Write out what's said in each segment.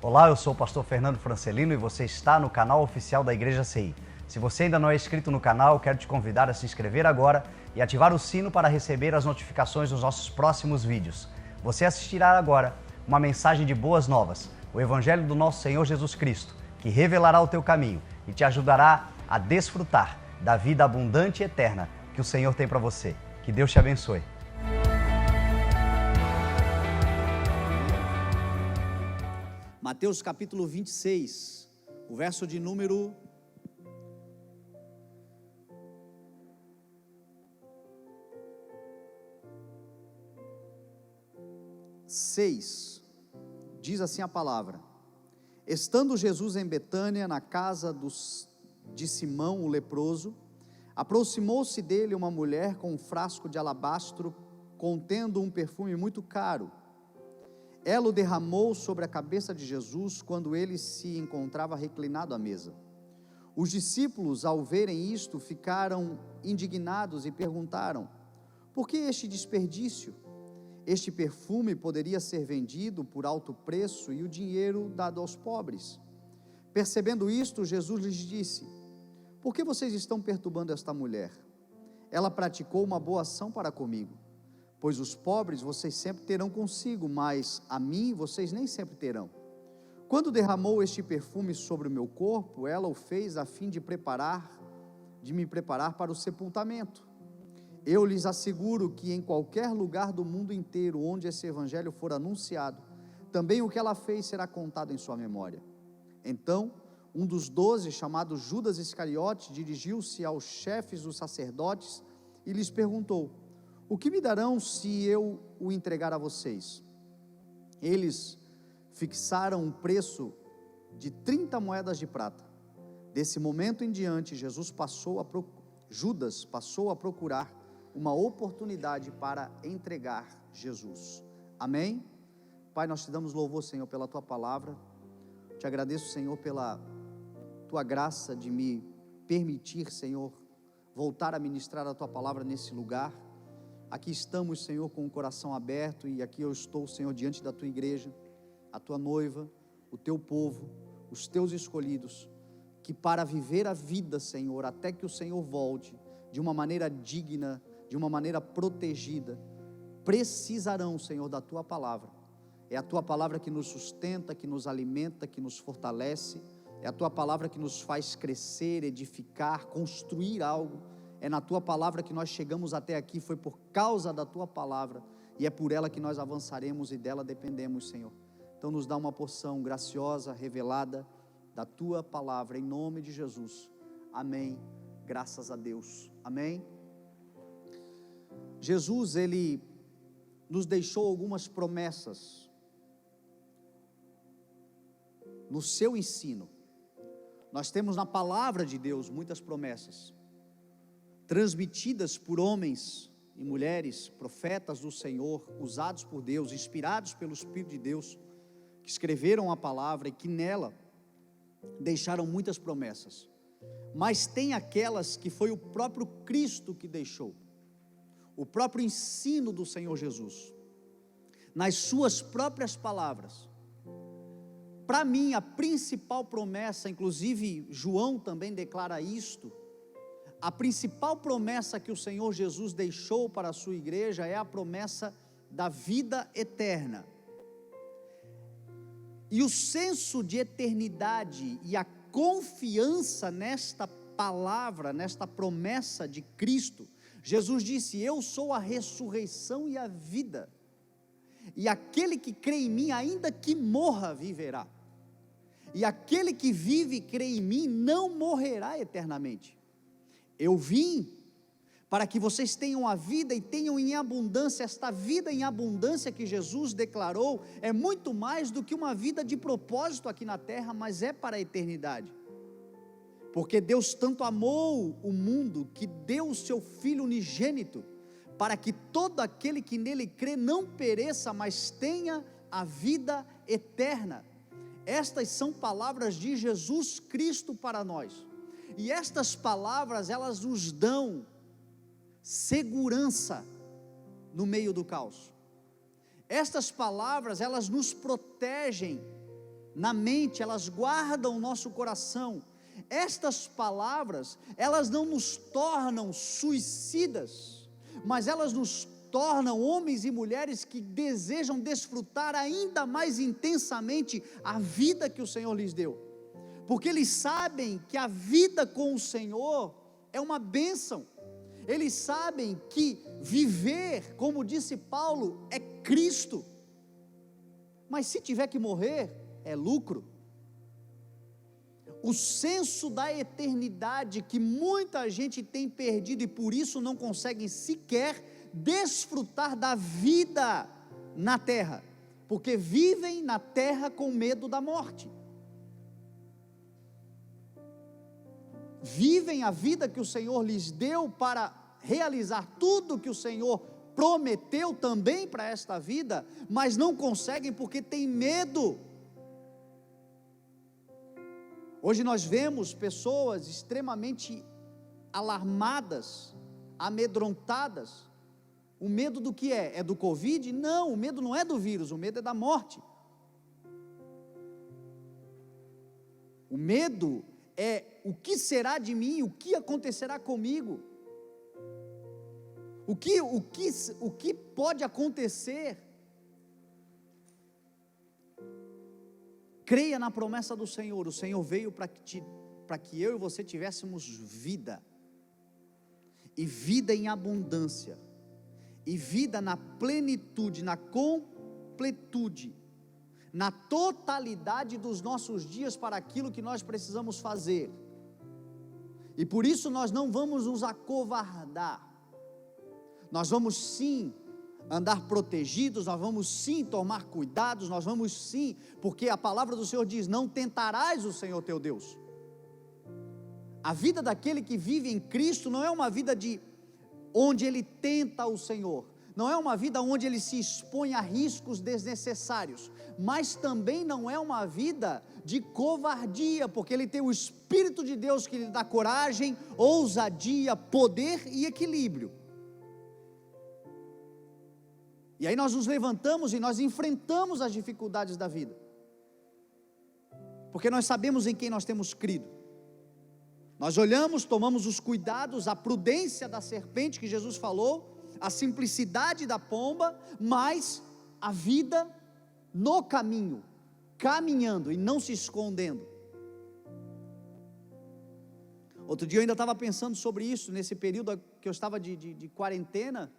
Olá, eu sou o pastor Fernando Francelino e você está no canal oficial da Igreja CI. Se você ainda não é inscrito no canal, quero te convidar a se inscrever agora e ativar o sino para receber as notificações dos nossos próximos vídeos. Você assistirá agora uma mensagem de boas novas, o Evangelho do nosso Senhor Jesus Cristo, que revelará o teu caminho e te ajudará a desfrutar da vida abundante e eterna que o Senhor tem para você. Que Deus te abençoe. Mateus capítulo 26, o verso de número 6, diz assim a palavra: Estando Jesus em Betânia, na casa de Simão o leproso, aproximou-se dele uma mulher com um frasco de alabastro, contendo um perfume muito caro. Ela o derramou sobre a cabeça de Jesus quando ele se encontrava reclinado à mesa. Os discípulos, ao verem isto, ficaram indignados e perguntaram: por que este desperdício? Este perfume poderia ser vendido por alto preço e o dinheiro dado aos pobres. Percebendo isto, Jesus lhes disse: por que vocês estão perturbando esta mulher? Ela praticou uma boa ação para comigo. Pois os pobres vocês sempre terão consigo, mas a mim vocês nem sempre terão. Quando derramou este perfume sobre o meu corpo, ela o fez a fim de me preparar para o sepultamento. Eu lhes asseguro que em qualquer lugar do mundo inteiro onde esse evangelho for anunciado, também o que ela fez será contado em sua memória. Então, um dos 12, chamado Judas Iscariote, dirigiu-se aos chefes dos sacerdotes e lhes perguntou: o que me darão se eu o entregar a vocês? Eles fixaram um preço de 30 moedas de prata. Desse momento em diante, Judas passou a procurar uma oportunidade para entregar Jesus. Amém? Pai, nós te damos louvor, Senhor, pela tua palavra. Te agradeço, Senhor, pela tua graça de me permitir, Senhor, voltar a ministrar a tua palavra nesse lugar. Aqui estamos, Senhor, com o coração aberto, e aqui eu estou, Senhor, diante da tua igreja, a tua noiva, o teu povo, os teus escolhidos, que para viver a vida, Senhor, até que o Senhor volte, de uma maneira digna, de uma maneira protegida, precisarão, Senhor, da tua palavra. É a tua palavra que nos sustenta, que nos alimenta, que nos fortalece, é a tua palavra que nos faz crescer, edificar, construir algo. É na tua palavra que nós chegamos até aqui, foi por causa da tua palavra, e é por ela que nós avançaremos e dela dependemos, Senhor. Então nos dá uma porção graciosa, revelada da tua palavra, em nome de Jesus. Amém. Graças a Deus. Amém. Jesus, ele nos deixou algumas promessas no seu ensino. Nós temos na palavra de Deus muitas promessas transmitidas por homens e mulheres, profetas do Senhor, usados por Deus, inspirados pelo Espírito de Deus, que escreveram a palavra e que nela deixaram muitas promessas. Mas tem aquelas que foi o próprio Cristo que deixou, o próprio ensino do Senhor Jesus, nas suas próprias palavras. Para mim, a principal promessa, inclusive João também declara isto, a principal promessa que o Senhor Jesus deixou para a sua igreja é a promessa da vida eterna. E o senso de eternidade e a confiança nesta palavra, nesta promessa de Cristo, Jesus disse: eu sou a ressurreição e a vida, e aquele que crê em mim, ainda que morra, viverá, e aquele que vive e crê em mim, não morrerá eternamente. Eu vim para que vocês tenham a vida e tenham em abundância. Esta vida em abundância que Jesus declarou é muito mais do que uma vida de propósito aqui na terra, mas é para a eternidade. Porque Deus tanto amou o mundo que deu o seu Filho unigênito, para que todo aquele que nele crê não pereça, mas tenha a vida eterna. Estas são palavras de Jesus Cristo para nós. E estas palavras, elas nos dão segurança no meio do caos. Estas palavras, elas nos protegem na mente, elas guardam o nosso coração. Estas palavras, elas não nos tornam suicidas, mas elas nos tornam homens e mulheres que desejam desfrutar ainda mais intensamente a vida que o Senhor lhes deu, porque eles sabem que a vida com o Senhor é uma bênção. Eles sabem que viver, como disse Paulo, é Cristo, mas se tiver que morrer, é lucro. O senso da eternidade que muita gente tem perdido e por isso não conseguem sequer desfrutar da vida na terra, porque vivem na terra com medo da morte. Vivem a vida que o Senhor lhes deu para realizar tudo que o Senhor prometeu também para esta vida, mas não conseguem porque têm medo. Hoje nós vemos pessoas extremamente alarmadas, amedrontadas. O medo do que é? É do Covid? Não, o medo não é do vírus, o medo é da morte. O medo é o que será de mim, o que acontecerá comigo, o que pode acontecer. Creia na promessa do Senhor. O Senhor veio para que eu e você tivéssemos vida, e vida em abundância, e vida na plenitude, na completude, na totalidade dos nossos dias para aquilo que nós precisamos fazer. E por isso nós não vamos nos acovardar, nós vamos sim andar protegidos, nós vamos sim tomar cuidados, nós vamos sim, porque a palavra do Senhor diz: não tentarás o Senhor teu Deus. A vida daquele que vive em Cristo não é uma vida onde ele tenta o Senhor, não é uma vida onde ele se expõe a riscos desnecessários, mas também não é uma vida de covardia, porque ele tem o Espírito de Deus que lhe dá coragem, ousadia, poder e equilíbrio. E aí nós nos levantamos e nós enfrentamos as dificuldades da vida, porque nós sabemos em quem nós temos crido. Nós olhamos, tomamos os cuidados, a prudência da serpente que Jesus falou, a simplicidade da pomba, mas a vida no caminho, caminhando e não se escondendo. Outro dia eu ainda estava pensando sobre isso, nesse período que eu estava de quarentena,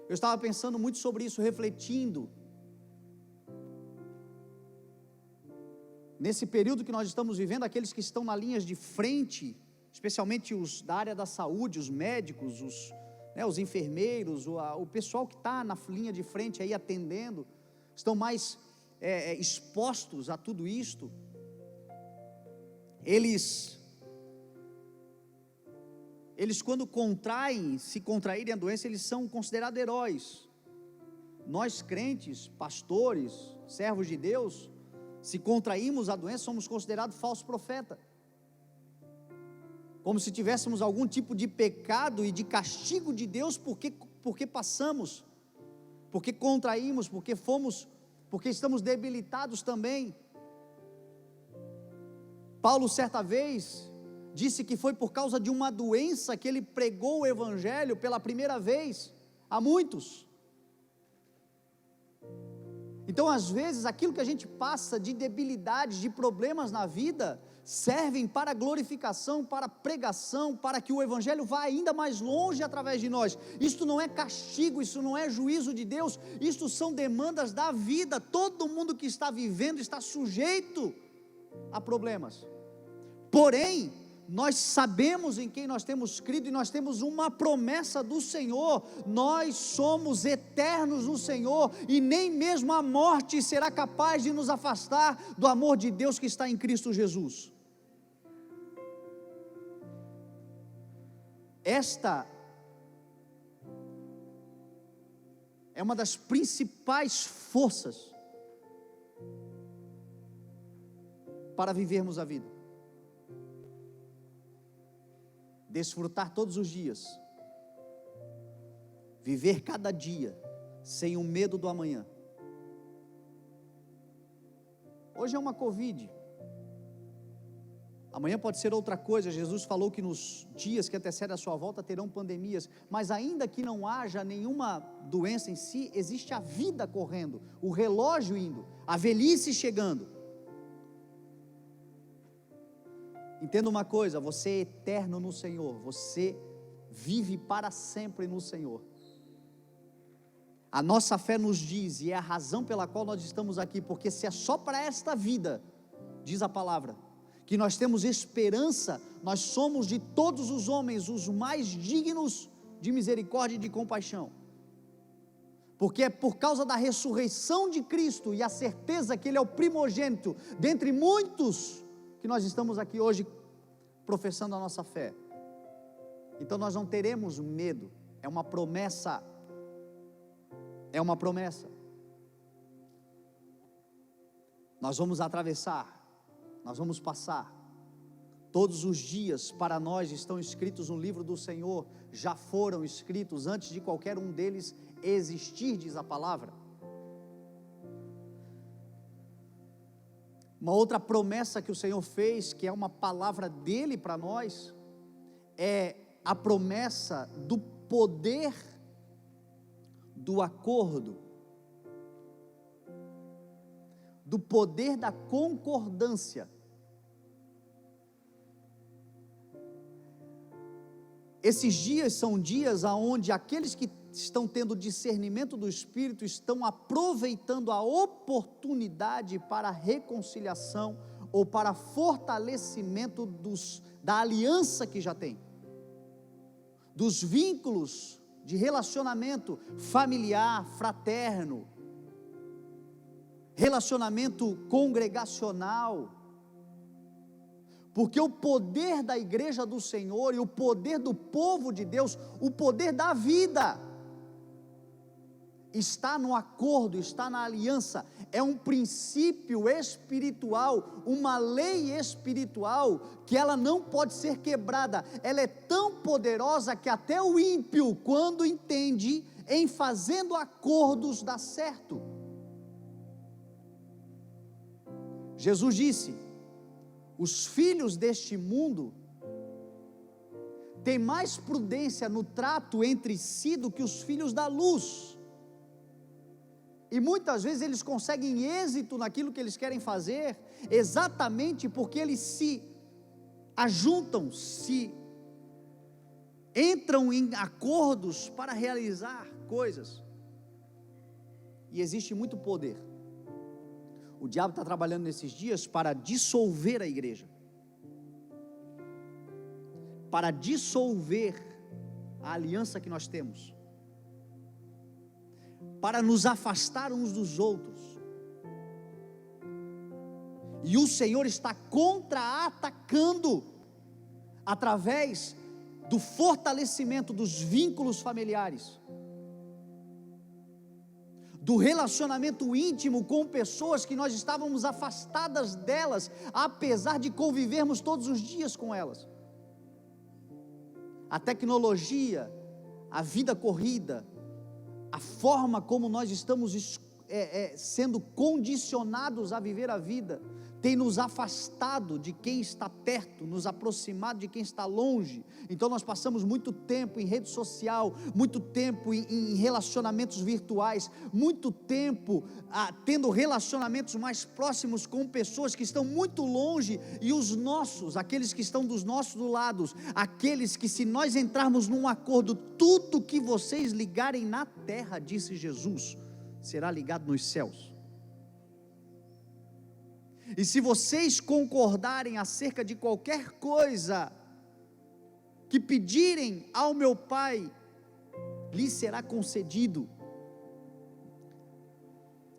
eu estava pensando muito sobre isso, refletindo. Nesse período que nós estamos vivendo, aqueles que estão na linha de frente, especialmente os da área da saúde, os médicos, os enfermeiros, o pessoal que está na linha de frente aí atendendo, estão mais expostos a tudo isto. Eles quando se contraírem a doença, eles são considerados heróis. Nós crentes, pastores, servos de Deus, se contraímos a doença, somos considerados falso profeta, como se tivéssemos algum tipo de pecado e de castigo de Deus, porque passamos, porque contraímos, porque estamos debilitados também. Paulo certa vez disse que foi por causa de uma doença que ele pregou o evangelho pela primeira vez a muitos. Então às vezes aquilo que a gente passa de debilidades, de problemas na vida, servem para glorificação, para pregação, para que o evangelho vá ainda mais longe através de nós. Isto não é castigo, isso não é juízo de Deus, isto são demandas da vida. Todo mundo que está vivendo está sujeito a problemas, porém nós sabemos em quem nós temos crido, e nós temos uma promessa do Senhor. Nós somos eternos no Senhor, e nem mesmo a morte será capaz de nos afastar do amor de Deus que está em Cristo Jesus. Esta é uma das principais forças para vivermos a vida. Desfrutar todos os dias, viver cada dia sem o medo do amanhã. Hoje é uma Covid, amanhã pode ser outra coisa. Jesus falou que nos dias que antecedem a sua volta terão pandemias, mas ainda que não haja nenhuma doença em si, existe a vida correndo, o relógio indo, a velhice chegando. Entenda uma coisa, você é eterno no Senhor, você vive para sempre no Senhor. A nossa fé nos diz, e é a razão pela qual nós estamos aqui, porque se é só para esta vida, diz a palavra, que nós temos esperança, nós somos de todos os homens os mais dignos de misericórdia e de compaixão, porque é por causa da ressurreição de Cristo e a certeza que Ele é o primogênito dentre muitos, que nós estamos aqui hoje professando a nossa fé. Então nós não teremos medo, é uma promessa, nós vamos atravessar, nós vamos passar, todos os dias para nós estão escritos no livro do Senhor, já foram escritos antes de qualquer um deles existir, diz a palavra. Uma outra promessa que o Senhor fez, que é uma palavra dele para nós, é a promessa do poder do acordo, do poder da concordância. Esses dias são dias onde aqueles que estão tendo discernimento do Espírito estão aproveitando a oportunidade para reconciliação ou para fortalecimento da aliança que já tem, dos vínculos de relacionamento familiar, fraterno, relacionamento congregacional, porque o poder da igreja do Senhor e o poder do povo de Deus, o poder da vida, está no acordo, está na aliança, é um princípio espiritual, uma lei espiritual, que ela não pode ser quebrada, ela é tão poderosa que até o ímpio, quando entende, em fazendo acordos dá certo. Jesus disse, os filhos deste mundo têm mais prudência no trato entre si do que os filhos da luz, e muitas vezes eles conseguem êxito naquilo que eles querem fazer, exatamente porque eles se ajuntam, se entram em acordos para realizar coisas, e existe muito poder. O diabo está trabalhando nesses dias para dissolver a igreja, para dissolver a aliança que nós temos, para nos afastar uns dos outros, e o Senhor está contra-atacando, através do fortalecimento dos vínculos familiares, do relacionamento íntimo com pessoas que nós estávamos afastadas delas, apesar de convivermos todos os dias com elas. A tecnologia, a vida corrida, a forma como nós estamos sendo condicionados a viver a vida, tem nos afastado de quem está perto, nos aproximado de quem está longe. Então nós passamos muito tempo em rede social, muito tempo em relacionamentos virtuais, muito tempo tendo relacionamentos mais próximos com pessoas que estão muito longe, e os nossos, aqueles que estão dos nossos lados, aqueles que, se nós entrarmos num acordo, tudo que vocês ligarem na terra, disse Jesus, será ligado nos céus. E se vocês concordarem acerca de qualquer coisa que pedirem ao meu Pai, lhes será concedido.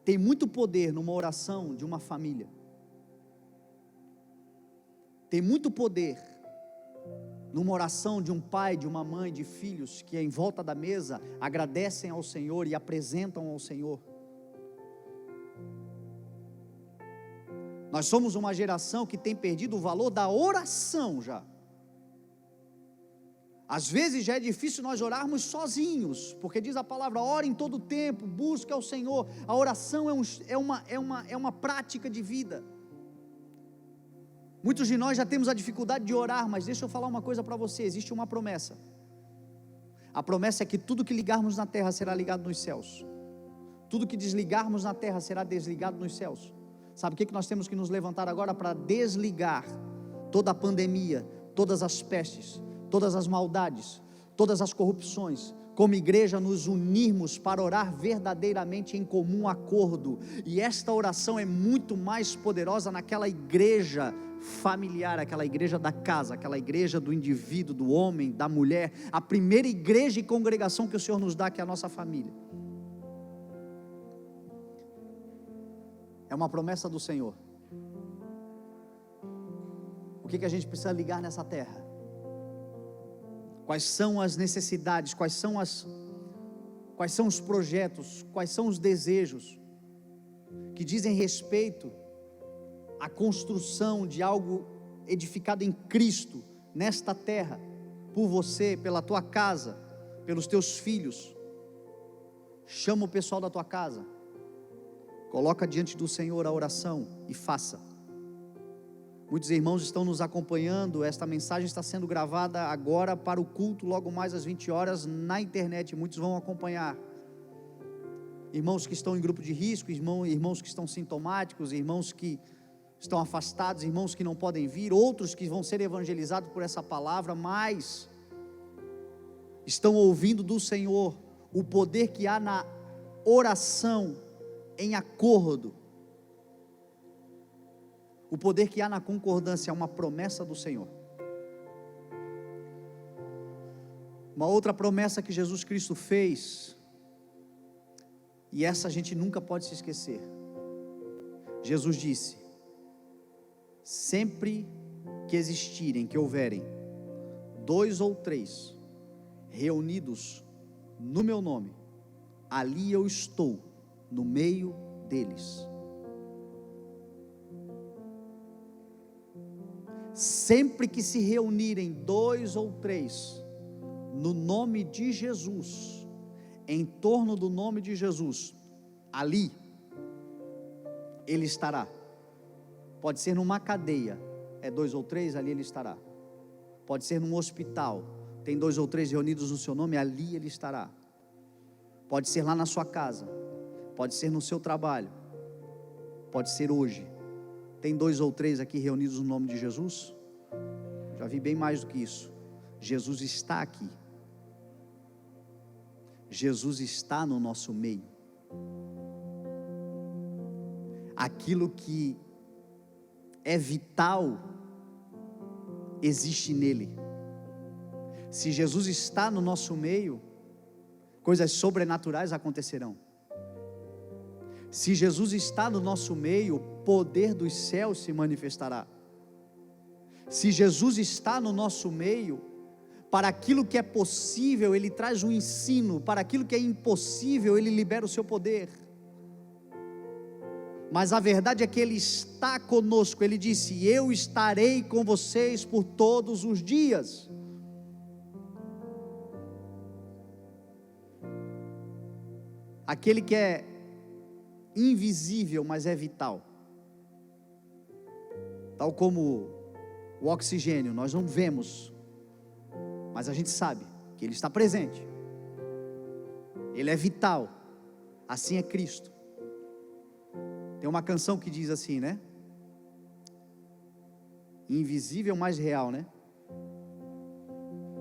Tem muito poder numa oração de uma família, tem muito poder numa oração de um pai, de uma mãe, de filhos, que em volta da mesa agradecem ao Senhor e apresentam ao Senhor. Nós somos uma geração que tem perdido o valor da oração já. Às vezes já é difícil nós orarmos sozinhos, porque diz a palavra, ora em todo tempo, busca ao Senhor. A oração é uma prática de vida. Muitos de nós já temos a dificuldade de orar, mas deixa eu falar uma coisa para você, existe uma promessa. A promessa é que tudo que ligarmos na terra será ligado nos céus. Tudo que desligarmos na terra será desligado nos céus. Sabe o que nós temos que nos levantar agora para desligar toda a pandemia, todas as pestes, todas as maldades, todas as corrupções, como igreja nos unirmos para orar verdadeiramente em comum acordo, e esta oração é muito mais poderosa naquela igreja familiar, aquela igreja da casa, aquela igreja do indivíduo, do homem, da mulher, a primeira igreja e congregação que o Senhor nos dá, que é a nossa família. É uma promessa do Senhor. O que a gente precisa ligar nessa terra? Quais são as necessidades, quais são os projetos, quais são os desejos que dizem respeito à construção de algo edificado em Cristo, nesta terra, por você, pela tua casa, pelos teus filhos. Chama o pessoal da tua casa, coloca diante do Senhor a oração e faça. Muitos irmãos estão nos acompanhando, esta mensagem está sendo gravada agora para o culto, logo mais às 20 horas na internet, muitos vão acompanhar. Irmãos que estão em grupo de risco, irmãos que estão sintomáticos, irmãos que estão afastados, irmãos que não podem vir, outros que vão ser evangelizados por essa palavra, mas estão ouvindo do Senhor o poder que há na oração em acordo. O poder que há na concordância é uma promessa do Senhor. Uma outra promessa que Jesus Cristo fez, e essa a gente nunca pode se esquecer. Jesus disse: sempre que existirem, que houverem 2 ou 3 reunidos no meu nome, ali eu estou no meio deles. Sempre que se reunirem 2 ou 3 no nome de Jesus, em torno do nome de Jesus, ali Ele estará. Pode ser numa cadeia, é 2 ou 3, ali Ele estará. Pode ser num hospital, tem 2 ou 3 reunidos no seu nome, ali Ele estará. Pode ser lá na sua casa, pode ser no seu trabalho, pode ser hoje. Tem 2 ou 3 aqui reunidos no nome de Jesus? Já vi bem mais do que isso. Jesus está aqui. Jesus está no nosso meio. Aquilo que é vital existe nele. Se Jesus está no nosso meio, coisas sobrenaturais acontecerão. Se Jesus está no nosso meio, o poder dos céus se manifestará. Se Jesus está no nosso meio, para aquilo que é possível, Ele traz um ensino, para aquilo que é impossível, Ele libera o seu poder. Mas a verdade é que Ele está conosco. Ele disse: eu estarei com vocês por todos os dias. Aquele que é invisível, mas é vital. Tal como o oxigênio, nós não vemos, mas a gente sabe que Ele está presente. Ele é vital. Assim é Cristo. Tem uma canção que diz assim, né? Invisível, mas real, né?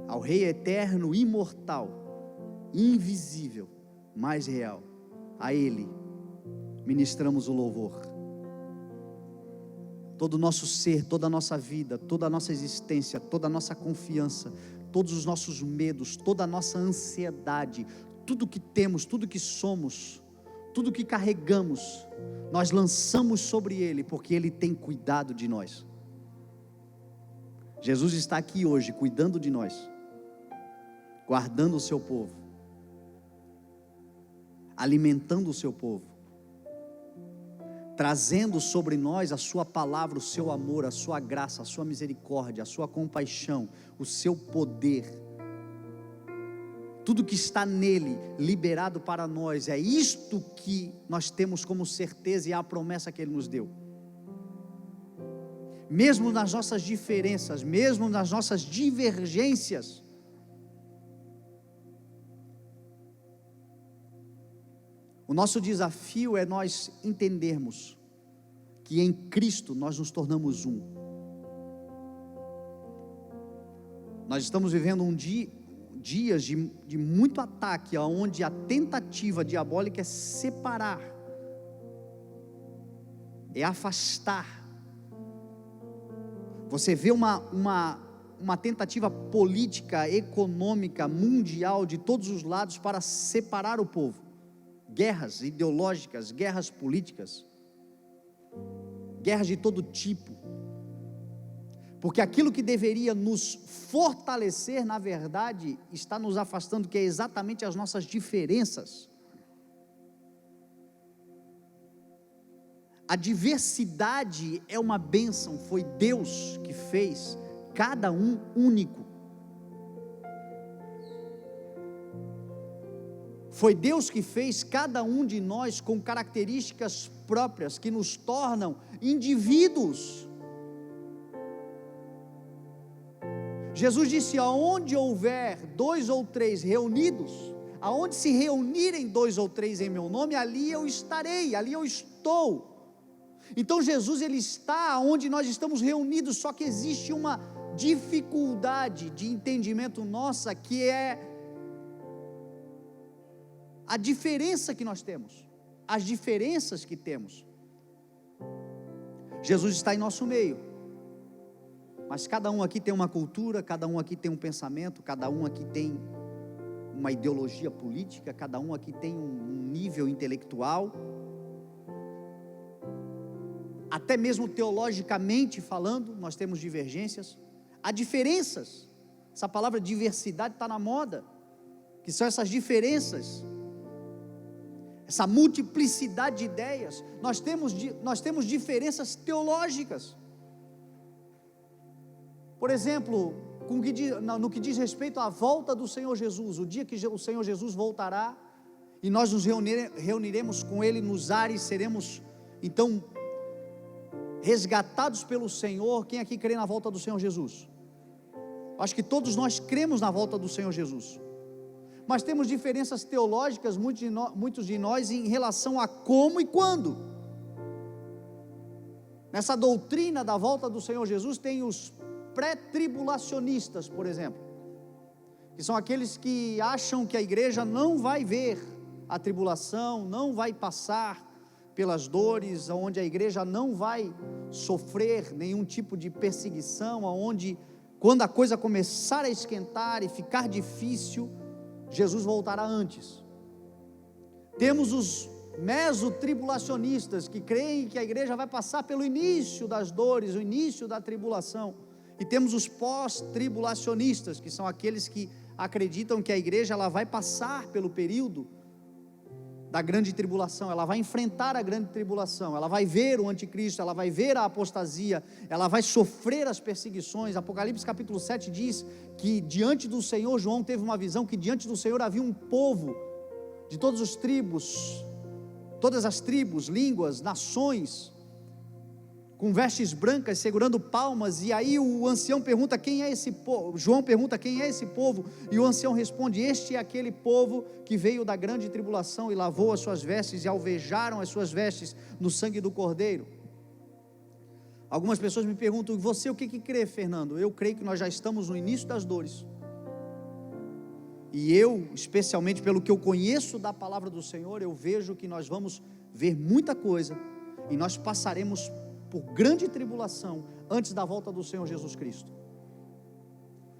Ao Rei eterno, imortal, invisível, mas real, a Ele ministramos o louvor. Todo o nosso ser, toda a nossa vida, toda a nossa existência, toda a nossa confiança, todos os nossos medos, toda a nossa ansiedade, tudo que temos, tudo que somos, tudo que carregamos, nós lançamos sobre Ele, porque Ele tem cuidado de nós. Jesus está aqui hoje, cuidando de nós, guardando o seu povo, alimentando o seu povo, trazendo sobre nós a sua palavra, o seu amor, a sua graça, a sua misericórdia, a sua compaixão, o seu poder, tudo que está nele, liberado para nós. É isto que nós temos como certeza e é a promessa que ele nos deu. Mesmo nas nossas diferenças, mesmo nas nossas divergências, o nosso desafio é nós entendermos que em Cristo nós nos tornamos um. Nós estamos vivendo dias de muito ataque, onde a tentativa diabólica é separar, é afastar. Você vê uma tentativa política, econômica, mundial, de todos os lados, para separar o povo. Guerras ideológicas, guerras políticas, guerras de todo tipo, porque aquilo que deveria nos fortalecer, na verdade, está nos afastando, que é exatamente as nossas diferenças. A diversidade é uma bênção, foi Deus que fez cada um único. Foi Deus que fez cada um de nós com características próprias que nos tornam indivíduos. Jesus disse: aonde houver 2 ou 3 reunidos, aonde se reunirem 2 ou 3 em meu nome, ali eu estarei, ali eu estou. Então Jesus, ele está onde nós estamos reunidos, só que existe uma dificuldade de entendimento nossa, que é a diferença que nós temos, as diferenças que temos. Jesus está em nosso meio, mas cada um aqui tem uma cultura, cada um aqui tem um pensamento, cada um aqui tem uma ideologia política, cada um aqui tem um nível intelectual, até mesmo teologicamente falando, nós temos divergências. Há diferenças, essa palavra diversidade está na moda, que são essas diferenças, essa multiplicidade de ideias. Nós temos diferenças teológicas. Por exemplo, no que diz respeito à volta do Senhor Jesus, o dia que o Senhor Jesus voltará, e nós nos reuniremos com Ele nos ares, seremos então resgatados pelo Senhor. Quem aqui crê na volta do Senhor Jesus? Acho que todos nós cremos na volta do Senhor Jesus, mas temos diferenças teológicas, muitos de nós, em relação a como e quando. Nessa doutrina da volta do Senhor Jesus, tem os pré-tribulacionistas, por exemplo, que são aqueles que acham que a igreja não vai ver a tribulação, não vai passar pelas dores, onde a igreja não vai sofrer nenhum tipo de perseguição, onde quando a coisa começar a esquentar e ficar difícil, Jesus voltará antes. Temos os mesotribulacionistas, que creem que a igreja vai passar pelo início das dores, o início da tribulação, e temos os pós-tribulacionistas, que são aqueles que acreditam que a igreja ela vai passar pelo período da grande tribulação, ela vai enfrentar a grande tribulação, ela vai ver o anticristo, ela vai ver a apostasia, ela vai sofrer as perseguições. Apocalipse capítulo 7 diz que diante do Senhor, João teve uma visão que diante do Senhor havia um povo de todas as tribos, línguas, nações, com vestes brancas, segurando palmas, e aí o ancião pergunta: quem é esse povo? João pergunta: quem é esse povo? E o ancião responde: este é aquele povo que veio da grande tribulação e lavou as suas vestes e alvejaram as suas vestes no sangue do Cordeiro. Algumas pessoas me perguntam: você o que crê, Fernando? Eu creio que nós já estamos no início das dores, e eu, especialmente pelo que eu conheço da palavra do Senhor, eu vejo que nós vamos ver muita coisa, e nós passaremos por grande tribulação antes da volta do Senhor Jesus Cristo.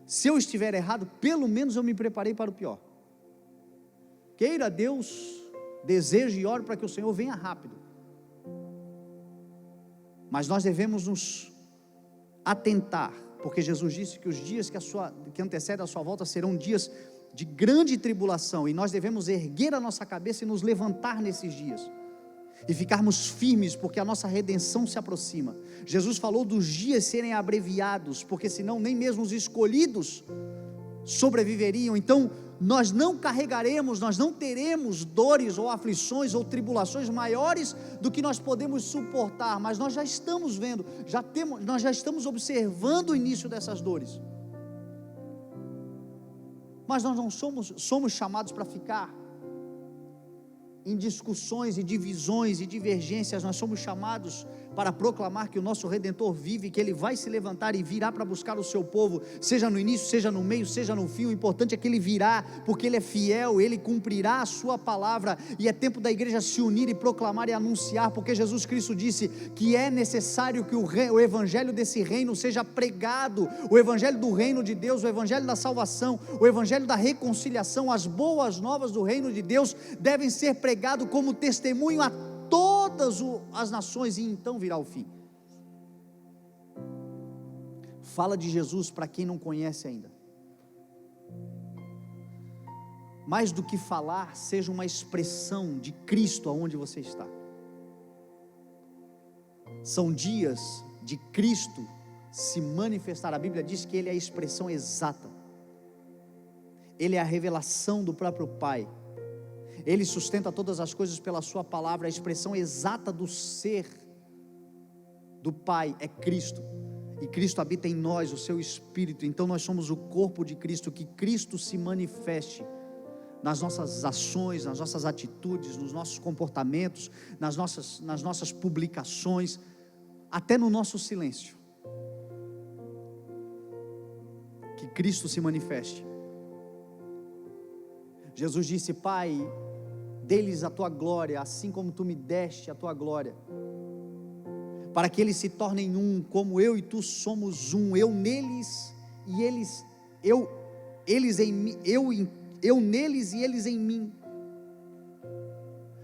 Se eu estiver errado, pelo menos eu me preparei para o pior. Queira Deus, deseje e ore para que o Senhor venha rápido, mas nós devemos nos atentar, porque Jesus disse que os dias que antecedem a sua volta serão dias de grande tribulação, e nós devemos erguer a nossa cabeça e nos levantar nesses dias, e ficarmos firmes, porque a nossa redenção se aproxima. Jesus falou dos dias serem abreviados, porque senão nem mesmo os escolhidos sobreviveriam. Então nós não carregaremos, nós não teremos dores ou aflições ou tribulações maiores do que nós podemos suportar, mas nós já estamos vendo, nós já estamos observando o início dessas dores. Mas nós não somos chamados para ficar em discussões e divisões e divergências. Nós somos chamados para proclamar que o nosso Redentor vive, que Ele vai se levantar e virá para buscar o seu povo, seja no início, seja no meio, seja no fim. O importante é que Ele virá, porque Ele é fiel, Ele cumprirá a sua palavra, e é tempo da igreja se unir e proclamar e anunciar, porque Jesus Cristo disse que é necessário que o evangelho desse reino seja pregado, o evangelho do reino de Deus, o evangelho da salvação, o evangelho da reconciliação, as boas novas do reino de Deus devem ser pregados como testemunho a todas as nações, e então virá o fim. Fala de Jesus para quem não conhece ainda. Mais do que falar, seja uma expressão de Cristo aonde você está. São dias de Cristo se manifestar. A Bíblia diz que Ele é a expressão exata, Ele é a revelação do próprio Pai. Ele sustenta todas as coisas pela sua palavra. A expressão exata do ser do Pai é Cristo, e Cristo habita em nós, o seu Espírito. Então nós somos o corpo de Cristo. Que Cristo se manifeste nas nossas ações, nas nossas atitudes, nos nossos comportamentos, nas nossas publicações, até no nosso silêncio. Que Cristo se manifeste. Jesus disse: Pai, dê-lhes a tua glória, assim como tu me deste a tua glória, para que eles se tornem um, como eu e tu somos um, eu neles e eles em mim, eu neles e eles em mim,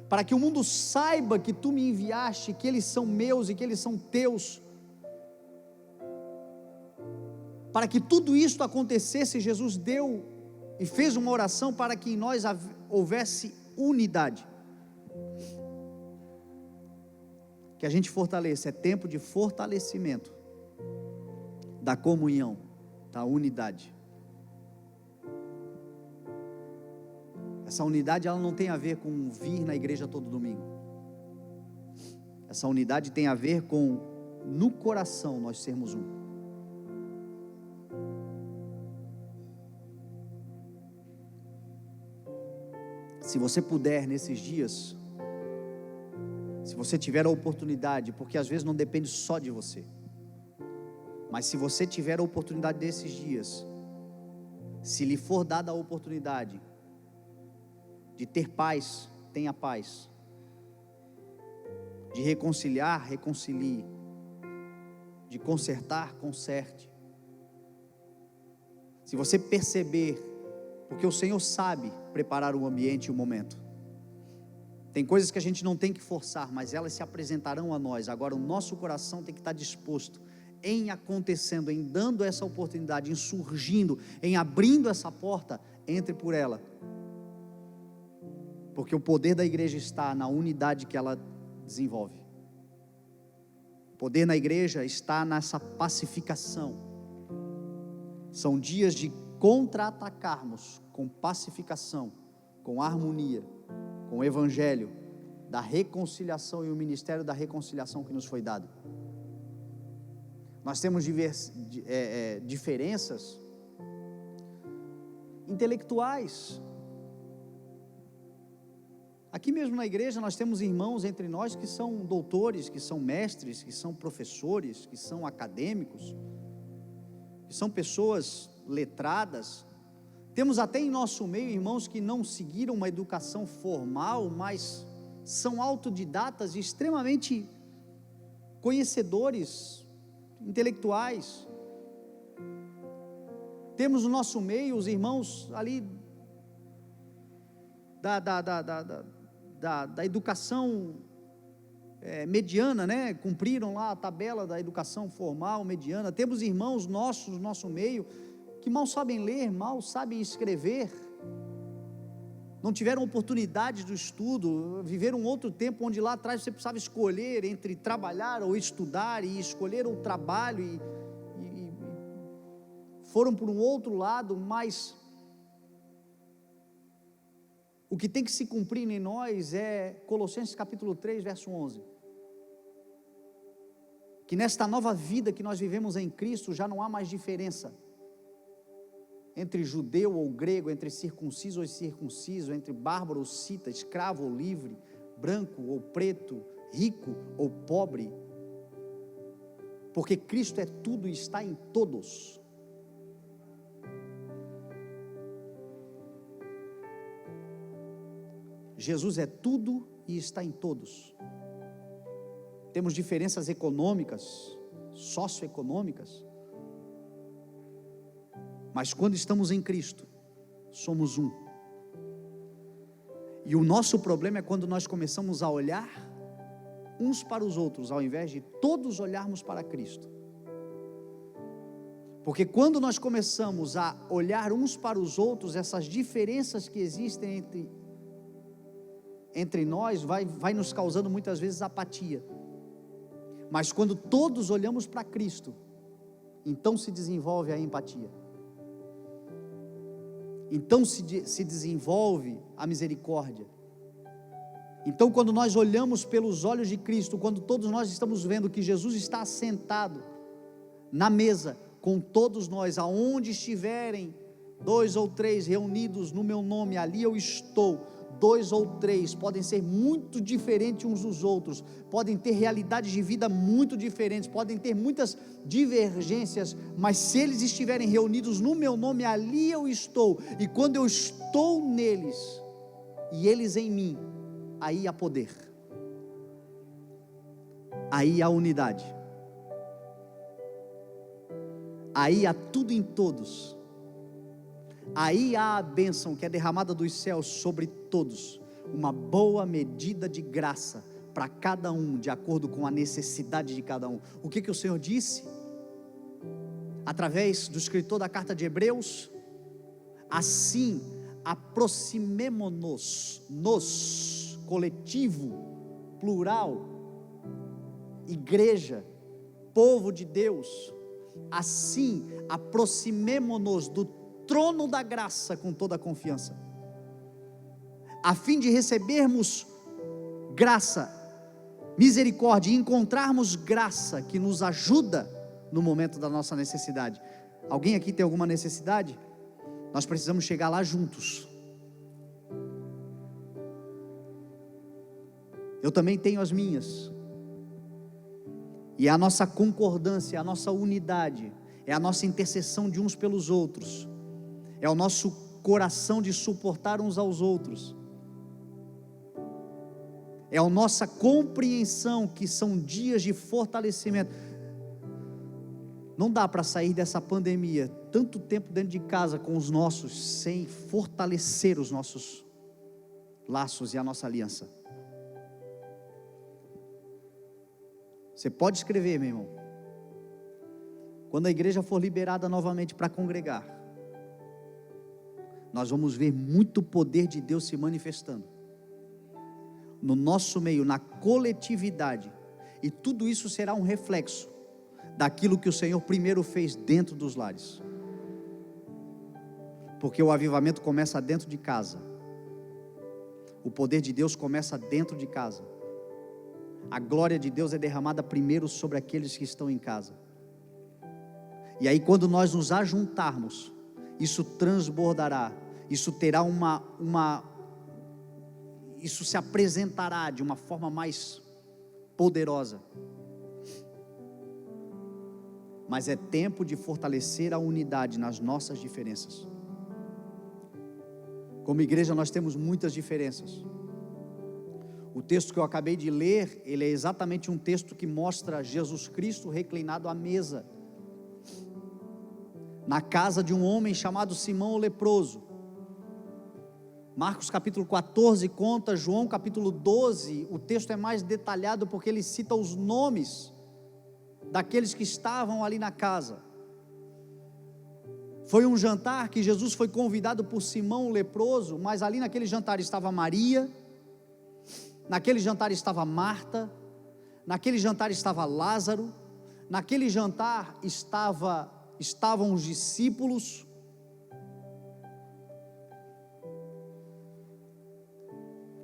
para que o mundo saiba que tu me enviaste, que eles são meus e que eles são teus. Para que tudo isto acontecesse, Jesus deu e fez uma oração para que em nós houvesse unidade. Que a gente fortaleça. É tempo de fortalecimento da comunhão, da unidade. Essa unidade, ela não tem a ver com vir na igreja todo domingo. Essa unidade tem a ver com, no coração, nós sermos um. Se você puder nesses dias, se você tiver a oportunidade, porque às vezes não depende só de você, mas se você tiver a oportunidade desses dias, se lhe for dada a oportunidade de ter paz, tenha paz, de reconciliar, reconcilie, de consertar, conserte. Se você perceber, porque o Senhor sabe preparar o ambiente e o momento. Tem coisas que a gente não tem que forçar, mas elas se apresentarão a nós. Agora o nosso coração tem que estar disposto em acontecendo, em dando essa oportunidade, em surgindo, em abrindo essa porta. Entre por ela, porque o poder da igreja está na unidade que ela desenvolve. O poder na igreja está nessa pacificação. São dias de contra-atacarmos com pacificação, com harmonia, com o evangelho da reconciliação e o ministério da reconciliação que nos foi dado. Nós temos diferenças intelectuais. Aqui mesmo na igreja nós temos irmãos entre nós que são doutores, que são mestres, que são professores, que são acadêmicos, que são pessoas letradas. Temos até em nosso meio irmãos que não seguiram uma educação formal, mas são autodidatas e extremamente conhecedores, intelectuais. Temos no nosso meio os irmãos ali da educação mediana, né? Cumpriram lá a tabela da educação formal mediana. Temos irmãos nossos no nosso meio que mal sabem ler, mal sabem escrever, não tiveram oportunidade do estudo, viveram um outro tempo onde lá atrás você precisava escolher entre trabalhar ou estudar, e escolheram o trabalho e foram por um outro lado, mas o que tem que se cumprir em nós é Colossenses capítulo 3, verso 11. Que nesta nova vida que nós vivemos em Cristo, já não há mais diferença entre judeu ou grego, entre circunciso ou incircunciso, entre bárbaro ou cita, escravo ou livre, branco ou preto, rico ou pobre, porque Cristo é tudo e está em todos. Jesus é tudo e está em todos. Temos diferenças econômicas, socioeconômicas, mas quando estamos em Cristo, somos um. E o nosso problema é quando nós começamos a olhar uns para os outros, ao invés de todos olharmos para Cristo. Porque quando nós começamos a olhar uns para os outros, essas diferenças que existem entre nós, vai nos causando muitas vezes apatia. Mas quando todos olhamos para Cristo, então se desenvolve a empatia. Então se desenvolve a misericórdia. Então quando nós olhamos pelos olhos de Cristo, quando todos nós estamos vendo que Jesus está assentado na mesa com todos nós, aonde estiverem 2 ou 3 reunidos no meu nome, ali eu estou. 2 ou 3 podem ser muito diferentes uns dos outros, podem ter realidades de vida muito diferentes, podem ter muitas divergências, mas se eles estiverem reunidos no meu nome, ali eu estou. E quando eu estou neles e eles em mim, aí há poder, aí há unidade, aí há tudo em todos. Aí há a bênção que é derramada dos céus sobre todos, uma boa medida de graça para cada um, de acordo com a necessidade de cada um. O que o Senhor disse? Através do escritor da carta de Hebreus: assim, aproximemo-nos, nos, coletivo, plural, igreja, povo de Deus, assim, aproximemo-nos do trono da graça com toda a confiança, a fim de recebermos graça, misericórdia, e encontrarmos graça que nos ajuda no momento da nossa necessidade. Alguém aqui tem alguma necessidade? Nós precisamos chegar lá juntos. Eu também tenho as minhas, e a nossa concordância, a nossa unidade, é a nossa intercessão de uns pelos outros, é o nosso coração de suportar uns aos outros, é a nossa compreensão que são dias de fortalecimento. Não dá para sair dessa pandemia, tanto tempo dentro de casa com os nossos, sem fortalecer os nossos laços e a nossa aliança. Você pode escrever, meu irmão, quando a igreja for liberada novamente para congregar, nós vamos ver muito poder de Deus se manifestando no nosso meio, na coletividade, e tudo isso será um reflexo daquilo que o Senhor primeiro fez dentro dos lares, porque o avivamento começa dentro de casa, o poder de Deus começa dentro de casa, a glória de Deus é derramada primeiro sobre aqueles que estão em casa, e aí quando nós nos ajuntarmos, isso transbordará, isso terá isso se apresentará de uma forma mais poderosa. Mas é tempo de fortalecer a unidade nas nossas diferenças. Como igreja nós temos muitas diferenças. O texto que eu acabei de ler, ele é exatamente um texto que mostra Jesus Cristo reclinado à mesa, na casa de um homem chamado Simão o leproso. Marcos capítulo 14 conta, João capítulo 12, o texto é mais detalhado porque ele cita os nomes daqueles que estavam ali na casa. Foi um jantar que Jesus foi convidado por Simão o leproso, mas ali naquele jantar estava Maria, naquele jantar estava Marta, naquele jantar estava Lázaro, naquele jantar estavam os discípulos.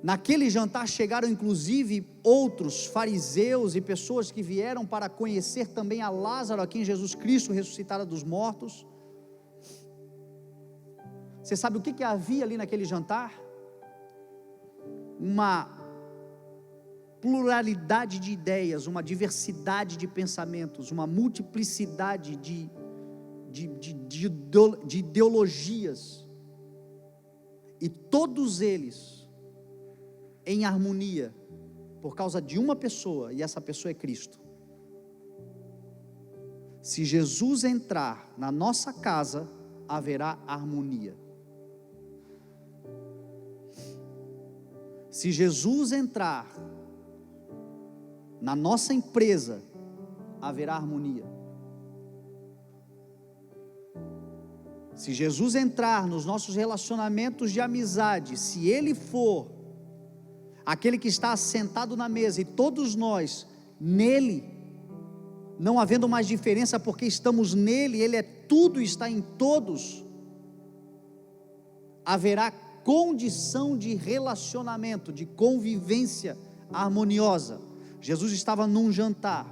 Naquele jantar chegaram inclusive outros fariseus e pessoas que vieram para conhecer também a Lázaro, a quem Jesus Cristo ressuscitara dos mortos. Você sabe o que havia ali naquele jantar? Uma pluralidade de ideias, uma diversidade de pensamentos, uma multiplicidade de ideologias, e todos eles em harmonia, por causa de uma pessoa, e essa pessoa é Cristo. Se Jesus entrar na nossa casa, haverá harmonia. Se Jesus entrar na nossa empresa, haverá harmonia. Se Jesus entrar nos nossos relacionamentos de amizade, se Ele for aquele que está assentado na mesa, e todos nós nele, não havendo mais diferença, porque estamos nele, Ele é tudo e está em todos, haverá condição de relacionamento, de convivência harmoniosa. Jesus estava num jantar.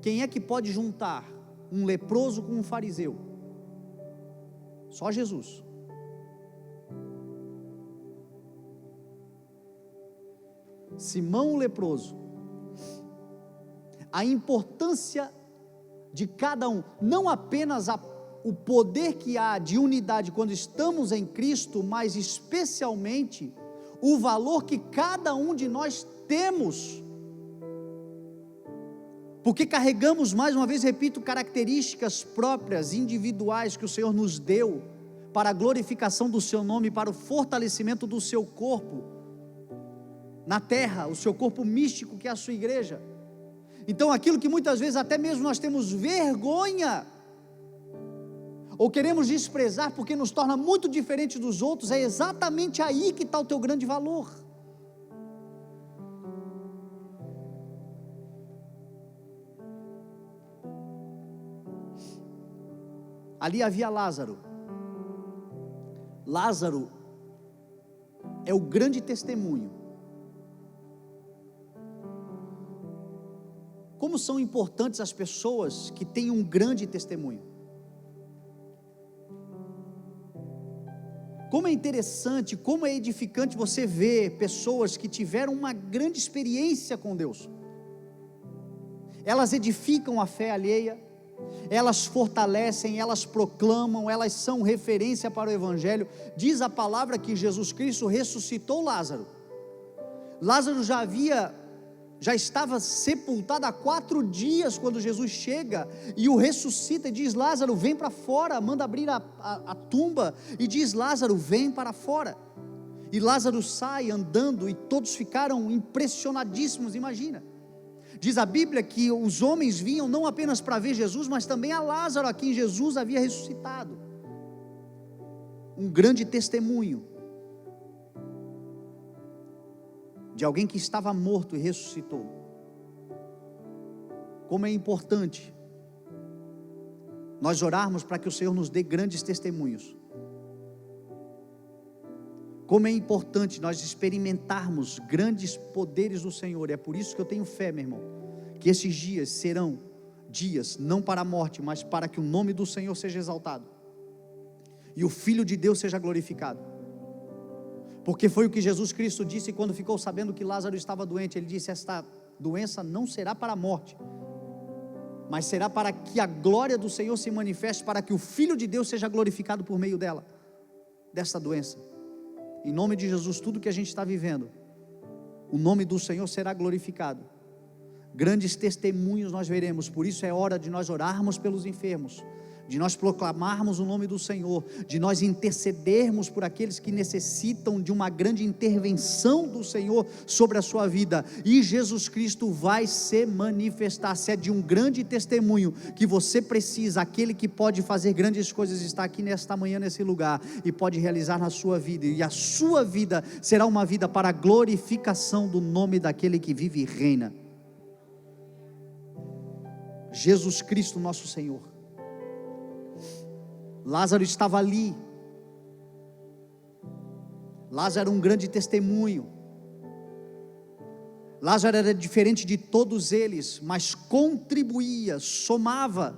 Quem é que pode juntar um leproso com um fariseu? Só Jesus. Simão o leproso. A importância de cada um, não apenas o poder que há de unidade quando estamos em Cristo, mas especialmente o valor que cada um de nós temos, porque carregamos, mais uma vez repito, características próprias, individuais, que o Senhor nos deu, para a glorificação do seu nome, para o fortalecimento do seu corpo, na terra, o seu corpo místico que é a sua igreja. Então aquilo que muitas vezes até mesmo nós temos vergonha, ou queremos desprezar porque nos torna muito diferente dos outros, é exatamente aí que está o teu grande valor. Ali havia Lázaro. Lázaro é o grande testemunho. Como são importantes as pessoas que têm um grande testemunho. Como é interessante, como é edificante você ver pessoas que tiveram uma grande experiência com Deus. Elas edificam a fé alheia, elas fortalecem, elas proclamam, elas são referência para o Evangelho. Diz a palavra que Jesus Cristo ressuscitou Lázaro. Lázaro já estava sepultado há 4 dias, quando Jesus chega e o ressuscita e diz: Lázaro, vem para fora, manda abrir a tumba, e diz: Lázaro, vem para fora. E Lázaro sai andando, e todos ficaram impressionadíssimos. Imagina, diz a Bíblia que os homens vinham não apenas para ver Jesus, mas também a Lázaro, a quem Jesus havia ressuscitado. Um grande testemunho de alguém que estava morto e ressuscitou. Como é importante nós orarmos para que o Senhor nos dê grandes testemunhos. Como é importante nós experimentarmos grandes poderes do Senhor. E é por isso que eu tenho fé, meu irmão, que esses dias serão dias não para a morte, mas para que o nome do Senhor seja exaltado e o Filho de Deus seja glorificado. Porque foi o que Jesus Cristo disse quando ficou sabendo que Lázaro estava doente. Ele disse: esta doença não será para a morte, mas será para que a glória do Senhor se manifeste, para que o Filho de Deus seja glorificado por meio dela, desta doença. Em nome de Jesus, tudo que a gente está vivendo, o nome do Senhor será glorificado. Grandes testemunhos nós veremos. Por isso é hora de nós orarmos pelos enfermos, de nós proclamarmos o nome do Senhor, de nós intercedermos por aqueles que necessitam de uma grande intervenção do Senhor sobre a sua vida, e Jesus Cristo vai se manifestar. Se é de um grande testemunho que você precisa, aquele que pode fazer grandes coisas está aqui nesta manhã, nesse lugar, e pode realizar na sua vida, e a sua vida será uma vida para a glorificação do nome daquele que vive e reina, Jesus Cristo nosso Senhor. Lázaro estava ali. Lázaro era um grande testemunho. Lázaro era diferente de todos eles, mas contribuía, somava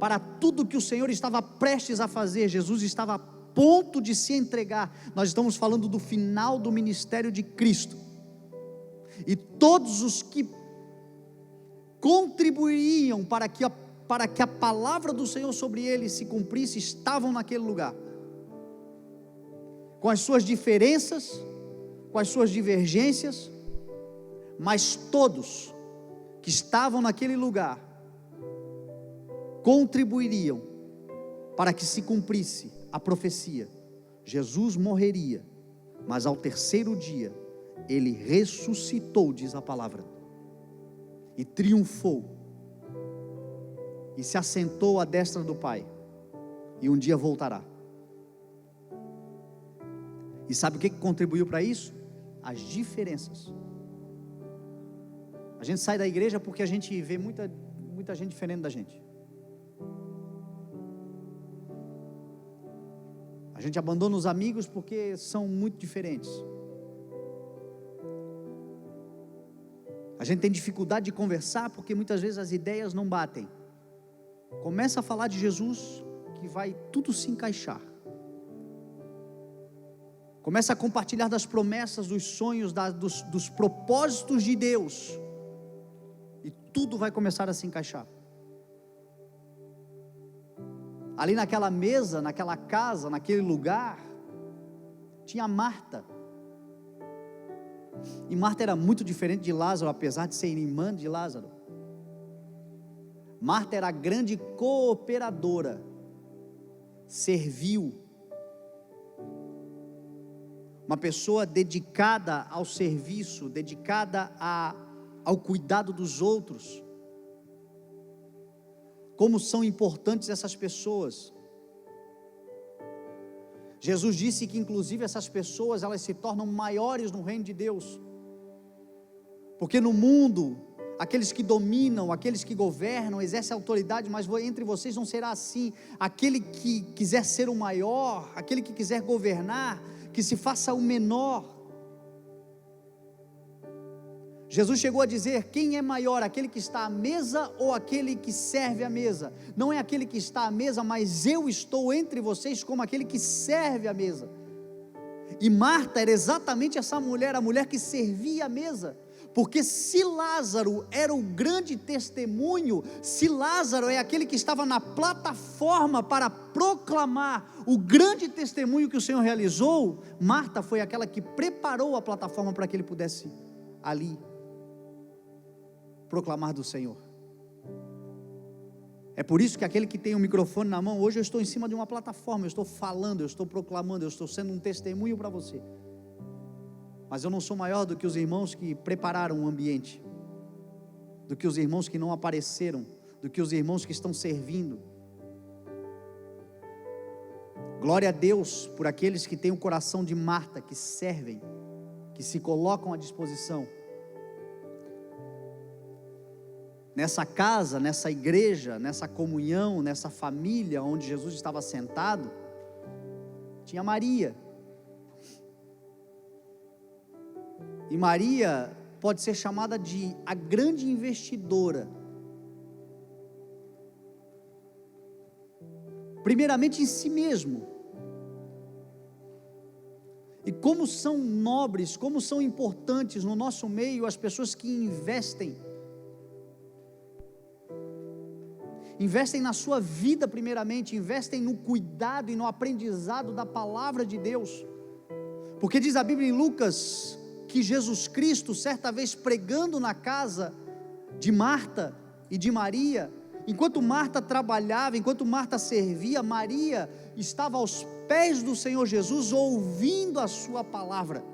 para tudo que o Senhor estava prestes a fazer. Jesus estava a ponto de se entregar. Nós estamos falando do final do ministério de Cristo. E todos os que contribuiriam para que a palavra do Senhor sobre ele se cumprisse, estavam naquele lugar, com as suas diferenças, com as suas divergências, mas todos que estavam naquele lugar contribuiriam para que se cumprisse a profecia. Jesus morreria, mas ao terceiro dia ele ressuscitou, diz a palavra, e triunfou, e se assentou à destra do Pai, e um dia voltará. E sabe o que contribuiu para isso? As diferenças. A gente sai da igreja porque a gente vê muita gente diferente da gente. A gente abandona os amigos porque são muito diferentes. A gente tem dificuldade de conversar porque muitas vezes as ideias não batem. Começa a falar de Jesus, que vai tudo se encaixar. Começa a compartilhar das promessas, dos sonhos, dos propósitos de Deus, e tudo vai começar a se encaixar. Ali naquela mesa, naquela casa, naquele lugar, tinha Marta. E Marta era muito diferente de Lázaro, apesar de ser irmã de Lázaro. Marta era a grande cooperadora, serviu, uma pessoa dedicada ao serviço, dedicada ao cuidado dos outros. Como são importantes essas pessoas. Jesus disse que inclusive essas pessoas, elas se tornam maiores no reino de Deus, porque no mundo, aqueles que dominam, aqueles que governam, exercem autoridade, mas entre vocês não será assim. Aquele que quiser ser o maior, aquele que quiser governar, que se faça o menor. Jesus chegou a dizer: quem é maior, aquele que está à mesa ou aquele que serve à mesa? Não é aquele que está à mesa, mas eu estou entre vocês como aquele que serve à mesa. E Marta era exatamente essa mulher, a mulher que servia à mesa. Porque se Lázaro era o grande testemunho, se Lázaro é aquele que estava na plataforma para proclamar o grande testemunho que o Senhor realizou, Marta foi aquela que preparou a plataforma para que ele pudesse ali proclamar do Senhor. É por isso que aquele que tem um microfone na mão, hoje eu estou em cima de uma plataforma, eu estou falando, eu estou proclamando, eu estou sendo um testemunho para você. Mas eu não sou maior do que os irmãos que prepararam o ambiente, do que os irmãos que não apareceram, do que os irmãos que estão servindo. Glória a Deus por aqueles que têm o coração de Marta, que servem, que se colocam à disposição. Nessa casa, nessa igreja, nessa comunhão, nessa família onde Jesus estava sentado, tinha Maria. E Maria pode ser chamada de a grande investidora. Primeiramente em si mesmo. E como são nobres, como são importantes no nosso meio as pessoas que investem na sua vida primeiramente, investem no cuidado e no aprendizado da palavra de Deus. Porque diz a Bíblia em Lucas que Jesus Cristo, certa vez pregando na casa de Marta e de Maria, enquanto Marta trabalhava, enquanto Marta servia, Maria estava aos pés do Senhor Jesus, ouvindo a sua palavra.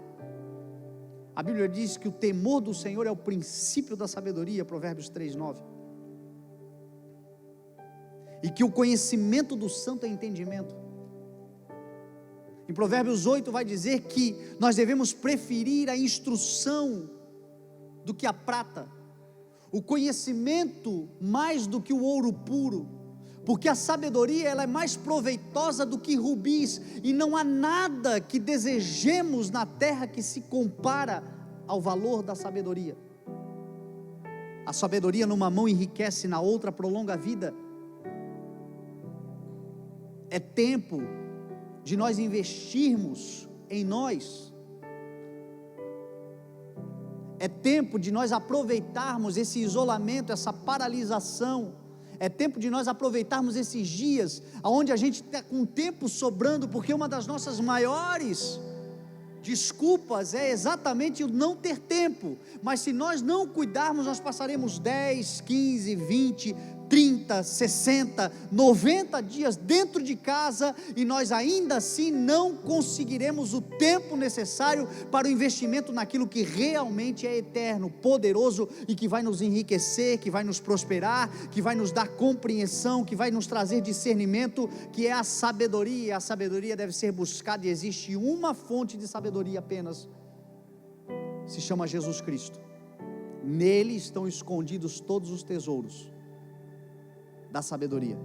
A Bíblia diz que o temor do Senhor é o princípio da sabedoria, Provérbios 3:9. E que o conhecimento do santo é entendimento. Em Provérbios 8 vai dizer que nós devemos preferir a instrução do que a prata, o conhecimento mais do que o ouro puro, porque a sabedoria ela é mais proveitosa do que rubis, e não há nada que desejemos na terra que se compara ao valor da sabedoria. A sabedoria numa mão enriquece, na outra prolonga a vida. É tempo de nós investirmos em nós. É tempo de nós aproveitarmos esse isolamento, essa paralisação. É tempo de nós aproveitarmos esses dias, onde a gente está com tempo sobrando, porque uma das nossas maiores desculpas é exatamente o não ter tempo. Mas se nós não cuidarmos, nós passaremos 10, 15, 20, 30, 60, 90 dias dentro de casa, e nós ainda assim não conseguiremos o tempo necessário para o investimento naquilo que realmente é eterno, poderoso e que vai nos enriquecer, que vai nos prosperar, que vai nos dar compreensão, que vai nos trazer discernimento, que é a sabedoria. E a sabedoria deve ser buscada, e existe uma fonte de sabedoria apenas, se chama Jesus Cristo. Nele estão escondidos todos os tesouros da sabedoria.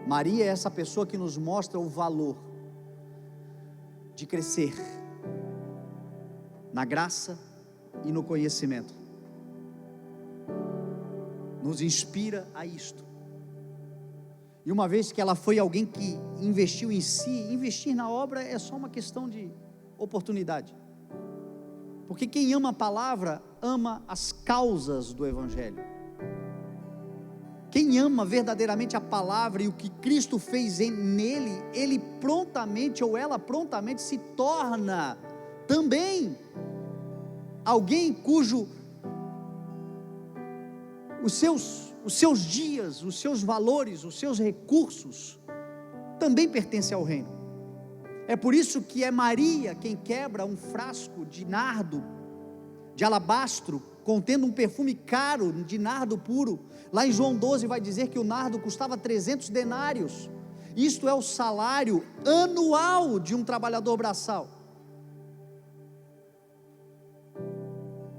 Maria é essa pessoa que nos mostra o valor de crescer na graça e no conhecimento. Nos inspira a isto. E uma vez que ela foi alguém que investiu em si, investir na obra é só uma questão de oportunidade. Porque quem ama a palavra, ama as causas do Evangelho. Quem ama verdadeiramente a palavra e o que Cristo fez nele, ele prontamente, ou ela prontamente, se torna também alguém cujo os seus dias, os seus valores, os seus recursos também pertencem ao reino. É por isso que é Maria quem quebra um frasco de nardo, de alabastro, contendo um perfume caro de nardo puro. Lá em João 12 vai dizer que o nardo custava 300 denários. Isto é o salário anual de um trabalhador braçal.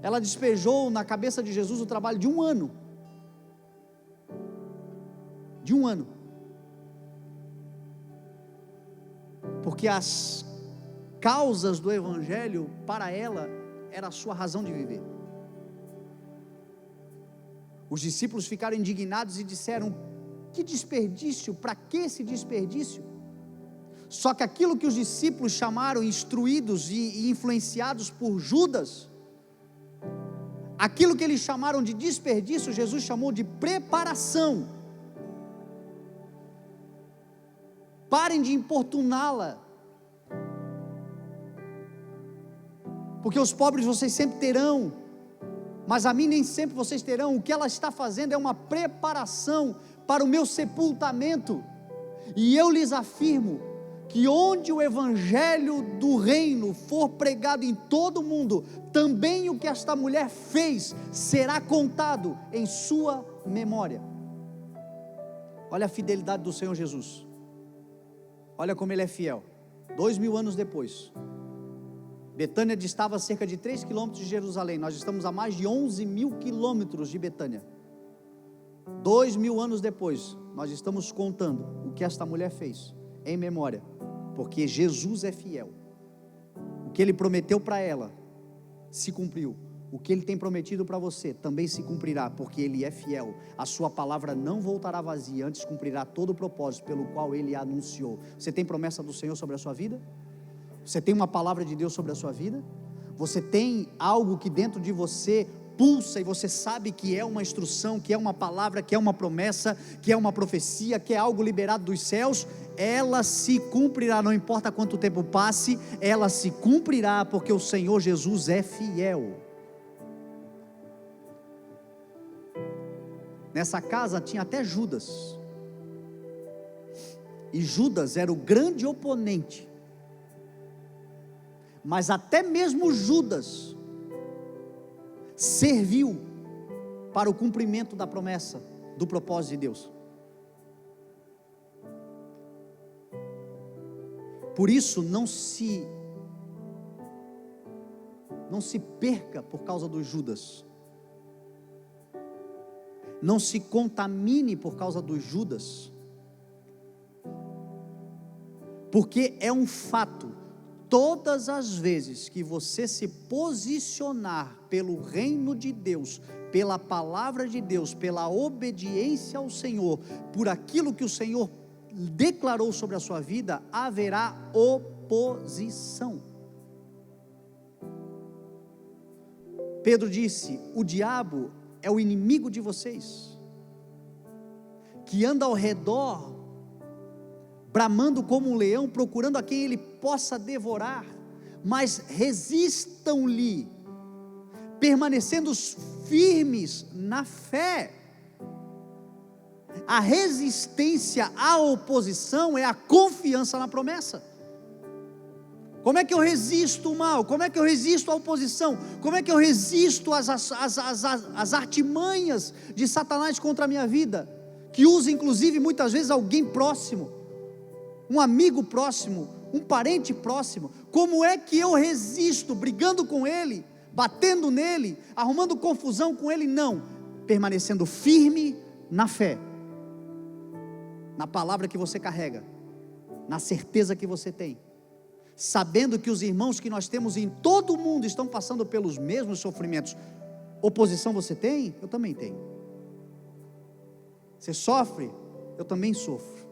Ela despejou na cabeça de Jesus o trabalho de um ano. De um ano. Porque as causas do Evangelho, para ela, era a sua razão de viver. Os discípulos ficaram indignados e disseram: que desperdício, para que esse desperdício? Só que aquilo que os discípulos chamaram, instruídos e influenciados por Judas, aquilo que eles chamaram de desperdício, Jesus chamou de preparação. Parem de importuná-la, porque os pobres vocês sempre terão, mas a mim nem sempre vocês terão. O que ela está fazendo é uma preparação para o meu sepultamento, e eu lhes afirmo, que onde o Evangelho do Reino for pregado em todo o mundo, também o que esta mulher fez, será contado em sua memória. Olha a fidelidade do Senhor Jesus, olha como Ele é fiel. 2000 anos depois, Betânia distava cerca de 3 quilômetros de Jerusalém, nós estamos a mais de 11.000 quilômetros de Betânia. 2000 anos depois, nós estamos contando o que esta mulher fez, em memória, porque Jesus é fiel. O que Ele prometeu para ela, se cumpriu. O que Ele tem prometido para você, também se cumprirá, porque Ele é fiel. A sua palavra não voltará vazia, antes cumprirá todo o propósito pelo qual Ele a anunciou. Você tem promessa do Senhor sobre a sua vida? Você tem uma palavra de Deus sobre a sua vida? Você tem algo que dentro de você pulsa, e você sabe que é uma instrução, que é uma palavra, que é uma promessa, que é uma profecia, que é algo liberado dos céus? Ela se cumprirá, não importa quanto tempo passe, ela se cumprirá, porque o Senhor Jesus é fiel. Nessa casa tinha até Judas, e Judas era o grande oponente, mas até mesmo Judas serviu para o cumprimento da promessa, do propósito de Deus. Por isso não se perca por causa dos Judas, Não se contamine por causa dos Judas, porque é um fato, todas as vezes que você se posicionar pelo reino de Deus, pela palavra de Deus, pela obediência ao Senhor, por aquilo que o Senhor declarou sobre a sua vida, haverá oposição. Pedro disse: o diabo é o inimigo de vocês, que anda ao redor, bramando como um leão, procurando a quem ele possa devorar, mas resistam-lhe, permanecendo firmes na fé. A resistência à oposição é a confiança na promessa. Como é que eu resisto o mal? Como é que eu resisto à oposição? Como é que eu resisto às artimanhas de Satanás contra a minha vida? Que usa inclusive muitas vezes alguém próximo, um amigo próximo, um parente próximo. Como é que eu resisto? Brigando com ele, batendo nele, arrumando confusão com ele? Não, permanecendo firme na fé, na palavra que você carrega, na certeza que você tem, sabendo que os irmãos que nós temos em todo o mundo estão passando pelos mesmos sofrimentos. Oposição você tem? Eu também tenho. Você sofre? Eu também sofro.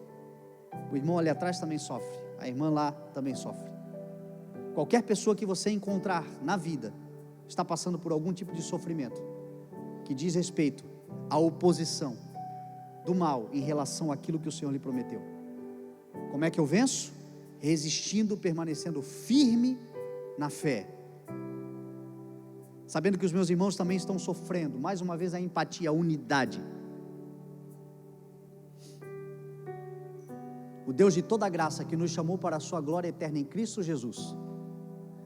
O irmão ali atrás também sofre, a irmã lá também sofre. Qualquer pessoa que você encontrar na vida está passando por algum tipo de sofrimento que diz respeito à oposição do mal em relação àquilo que o Senhor lhe prometeu. Como é que eu venço? Resistindo, permanecendo firme na fé, sabendo que os meus irmãos também estão sofrendo. Mais uma vez a empatia, a unidade. O Deus de toda graça, que nos chamou para a sua glória eterna em Cristo Jesus,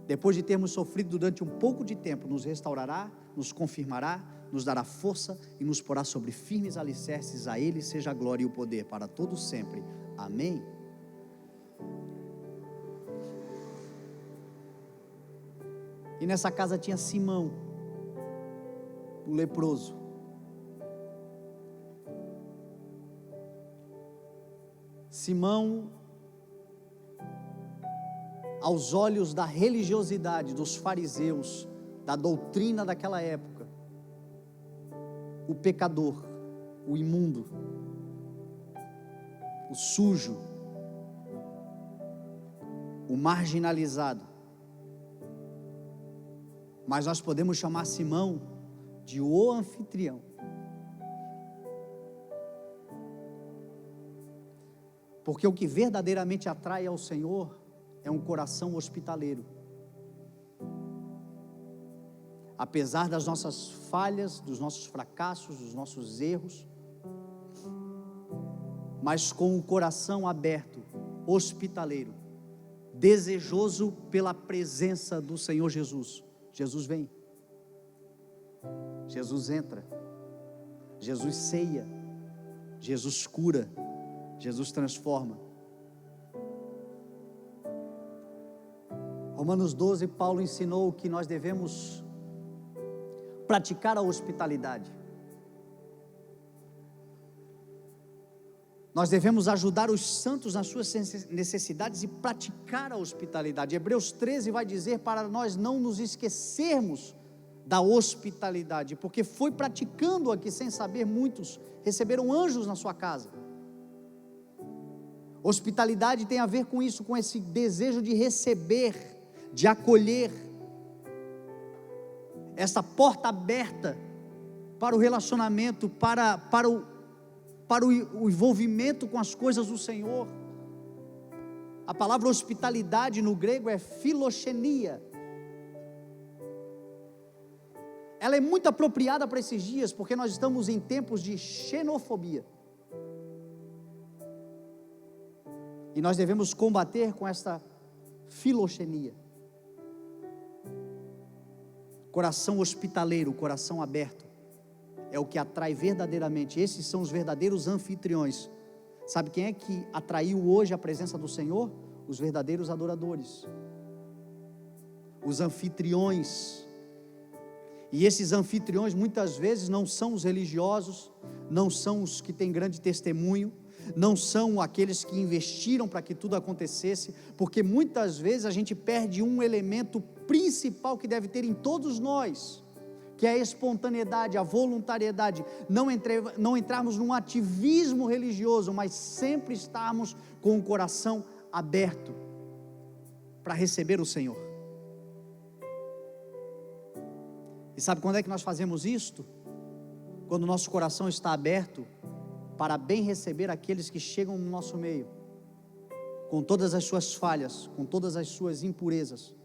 depois de termos sofrido durante um pouco de tempo, nos restaurará, nos confirmará, nos dará força e nos porá sobre firmes alicerces. A Ele seja a glória e o poder para todos sempre. Amém. E nessa casa tinha Simão, o leproso. Simão, aos olhos da religiosidade dos fariseus, da doutrina daquela época, o pecador, o imundo, o sujo, o marginalizado. Mas nós podemos chamar Simão de o anfitrião. Porque o que verdadeiramente atrai ao Senhor é um coração hospitaleiro. Apesar das nossas falhas, dos nossos fracassos, dos nossos erros, mas com o coração aberto, hospitaleiro, desejoso pela presença do Senhor Jesus. Jesus vem, Jesus entra, Jesus ceia, Jesus cura, Jesus transforma. Romanos 12, Paulo ensinou que nós devemos praticar a hospitalidade. Nós devemos ajudar os santos nas suas necessidades e praticar a hospitalidade. Hebreus 13 vai dizer para nós não nos esquecermos da hospitalidade, porque foi praticando aqui sem saber, muitos receberam anjos na sua casa. Hospitalidade tem a ver com isso, com esse desejo de receber, de acolher, essa porta aberta para o relacionamento, para o envolvimento com as coisas do Senhor. A palavra hospitalidade no grego é filoxenia. Ela é muito apropriada para esses dias, porque nós estamos em tempos de xenofobia. E nós devemos combater com esta filoxenia. Coração hospitaleiro, coração aberto, é o que atrai verdadeiramente. Esses são os verdadeiros anfitriões. Sabe quem é que atraiu hoje a presença do Senhor? Os verdadeiros adoradores, os anfitriões. E esses anfitriões muitas vezes não são os religiosos, não são os que têm grande testemunho, não são aqueles que investiram para que tudo acontecesse, porque muitas vezes a gente perde um elemento principal que deve ter em todos nós, que é a espontaneidade, a voluntariedade, não entrarmos num ativismo religioso, mas sempre estarmos com o coração aberto para receber o Senhor. E sabe quando é que nós fazemos isto? Quando o nosso coração está aberto para bem receber aqueles que chegam no nosso meio, com todas as suas falhas, com todas as suas impurezas,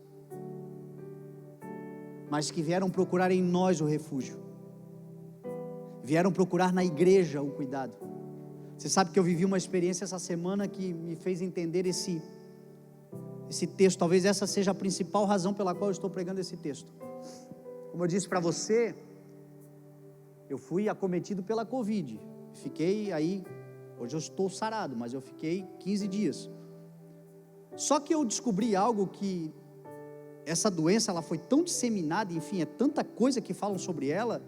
mas que vieram procurar em nós o refúgio, vieram procurar na igreja o cuidado. Você sabe que eu vivi uma experiência essa semana que me fez entender esse texto. Talvez essa seja a principal razão pela qual eu estou pregando esse texto. Como eu disse para você, eu fui acometido pela Covid, fiquei aí, hoje eu estou sarado, mas eu fiquei 15 dias, só que eu descobri algo, que essa doença, ela foi tão disseminada, enfim, é tanta coisa que falam sobre ela,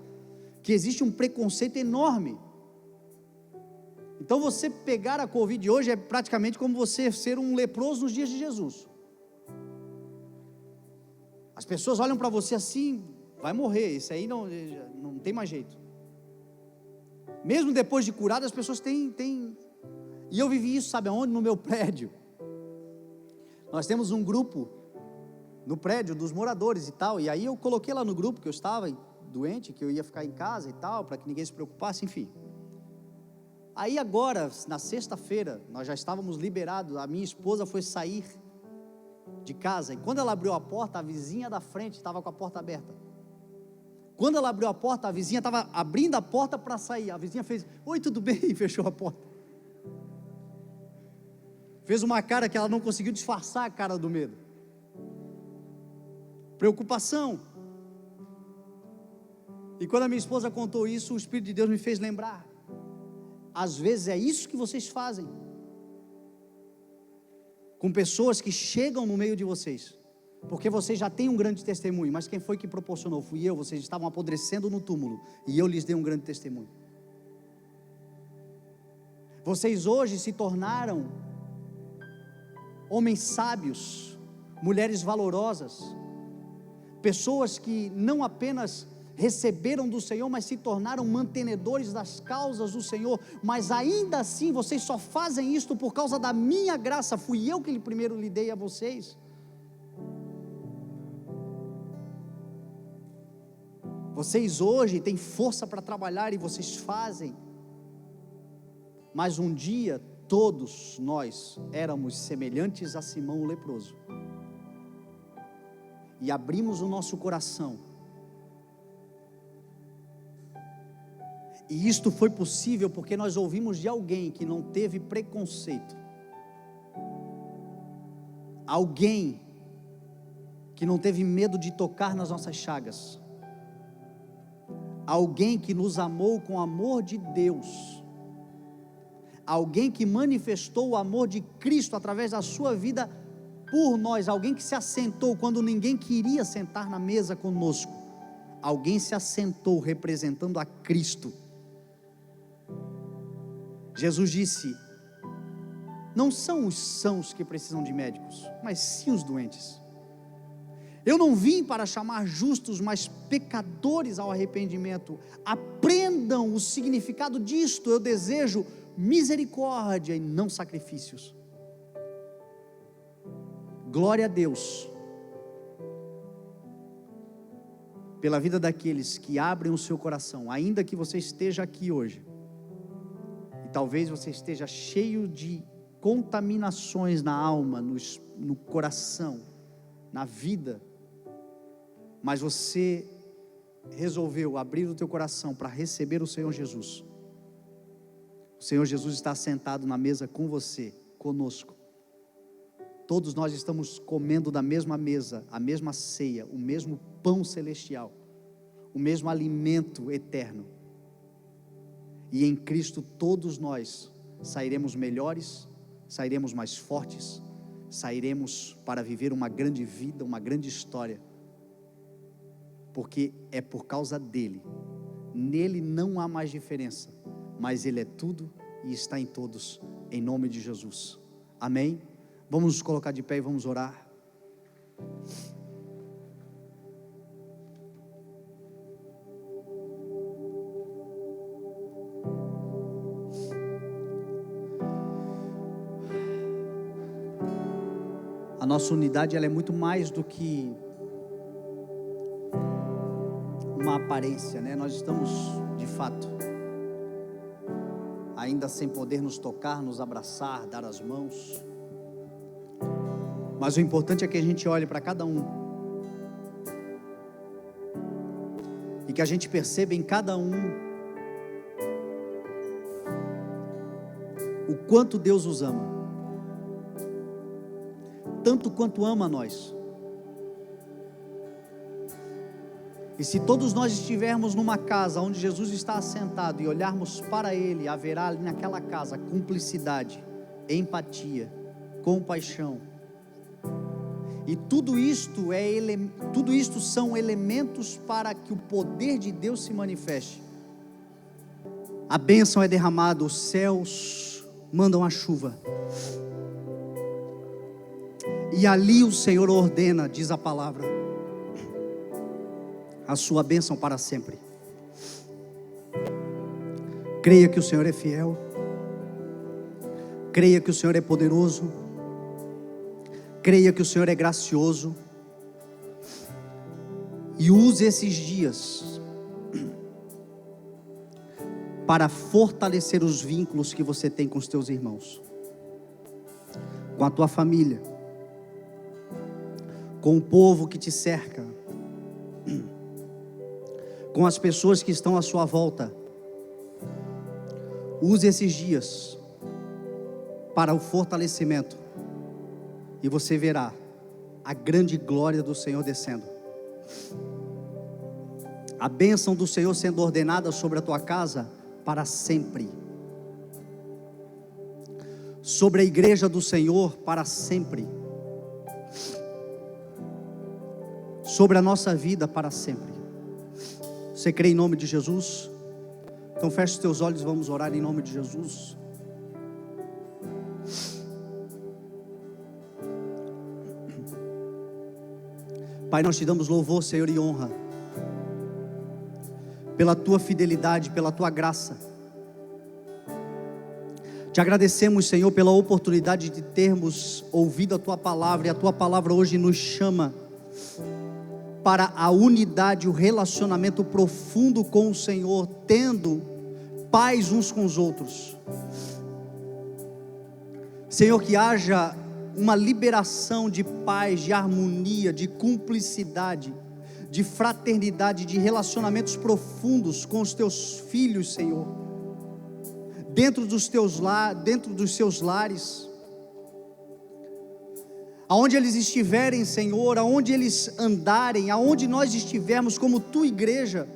que existe um preconceito enorme. Então você pegar a Covid hoje é praticamente como você ser um leproso nos dias de Jesus. As pessoas olham para você assim, vai morrer, isso aí não tem mais jeito. Mesmo depois de curado, as pessoas têm. E eu vivi isso, sabe aonde? No meu prédio. Nós temos um grupo no prédio dos moradores e tal, e aí eu coloquei lá no grupo que eu estava doente, que eu ia ficar em casa e tal, para que ninguém se preocupasse, enfim. Aí agora, na sexta-feira, nós já estávamos liberados, a minha esposa foi sair de casa, e quando ela abriu a porta, a vizinha da frente estava com a porta aberta. Quando ela abriu a porta, a vizinha estava abrindo a porta para sair, a vizinha fez, oi, tudo bem? E fechou a porta. Fez uma cara que ela não conseguiu disfarçar a cara do medo. Preocupação. E quando a minha esposa contou isso, o Espírito de Deus me fez lembrar, às vezes é isso que vocês fazem, com pessoas que chegam no meio de vocês, porque vocês já têm um grande testemunho, mas quem foi que proporcionou? Fui eu. Vocês estavam apodrecendo no túmulo, e eu lhes dei um grande testemunho. Vocês hoje se tornaram homens sábios, mulheres valorosas, pessoas que não apenas receberam do Senhor, mas se tornaram mantenedores das causas do Senhor, mas ainda assim vocês só fazem isto por causa da minha graça, fui eu que primeiro lhe dei a vocês. Vocês hoje têm força para trabalhar e vocês fazem, mas um dia todos nós éramos semelhantes a Simão o leproso, e abrimos o nosso coração, e isto foi possível porque nós ouvimos de alguém que não teve preconceito, alguém que não teve medo de tocar nas nossas chagas, alguém que nos amou com o amor de Deus, alguém que manifestou o amor de Cristo através da sua vida por nós, alguém que se assentou quando ninguém queria sentar na mesa conosco, alguém se assentou representando a Cristo. Jesus disse, não são os sãos que precisam de médicos, mas sim os doentes. Eu não vim para chamar justos, mas pecadores ao arrependimento. Aprendam o significado disto. Eu desejo misericórdia e não sacrifícios. Glória a Deus pela vida daqueles que abrem o seu coração, ainda que você esteja aqui hoje, e talvez você esteja cheio de contaminações na alma, no coração, na vida, mas você resolveu abrir o teu coração para receber o Senhor Jesus. O Senhor Jesus está sentado na mesa com você, conosco. Todos nós estamos comendo da mesma mesa, a mesma ceia, o mesmo pão celestial, o mesmo alimento eterno. E em Cristo todos nós sairemos melhores, sairemos mais fortes, sairemos para viver uma grande vida, uma grande história. porque é por causa dele. Nele não há mais diferença, mas ele é tudo e está em todos, em nome de Jesus. Amém? Vamos nos colocar de pé e vamos orar. A nossa unidade, ela é muito mais do que uma aparência, né? Nós estamos, de fato, ainda sem poder nos tocar, nos abraçar, dar as mãos, mas o importante é que a gente olhe para cada um, e que a gente perceba em cada um o quanto Deus os ama, tanto quanto ama a nós. E se todos nós estivermos numa casa onde Jesus está assentado e olharmos para Ele, haverá ali naquela casa cumplicidade, empatia, compaixão. E tudo isto são elementos para que o poder de Deus se manifeste. A bênção é derramada, os céus mandam a chuva. E ali o Senhor ordena, diz a palavra, a sua bênção para sempre. Creia que o Senhor é fiel, creia que o Senhor é poderoso, creia que o Senhor é gracioso, e use esses dias para fortalecer os vínculos que você tem com os teus irmãos, com a tua família, com o povo que te cerca, com as pessoas que estão à sua volta. Use esses dias para o fortalecimento, e você verá a grande glória do Senhor descendo, a bênção do Senhor sendo ordenada sobre a tua casa para sempre, sobre a igreja do Senhor para sempre, sobre a nossa vida para sempre. Você crê em nome de Jesus? Então feche os teus olhos e vamos orar em nome de Jesus. Pai, nós te damos louvor, Senhor, e honra pela tua fidelidade, pela tua graça. Te agradecemos, Senhor, pela oportunidade de termos ouvido a tua palavra, e a tua palavra hoje nos chama para a unidade, o relacionamento profundo com o Senhor, tendo paz uns com os outros. Senhor, que haja uma liberação de paz, de harmonia, de cumplicidade, de fraternidade, de relacionamentos profundos com os teus filhos, Senhor, dentro dos seus lares, aonde eles estiverem, Senhor, aonde eles andarem, aonde nós estivermos como tua igreja,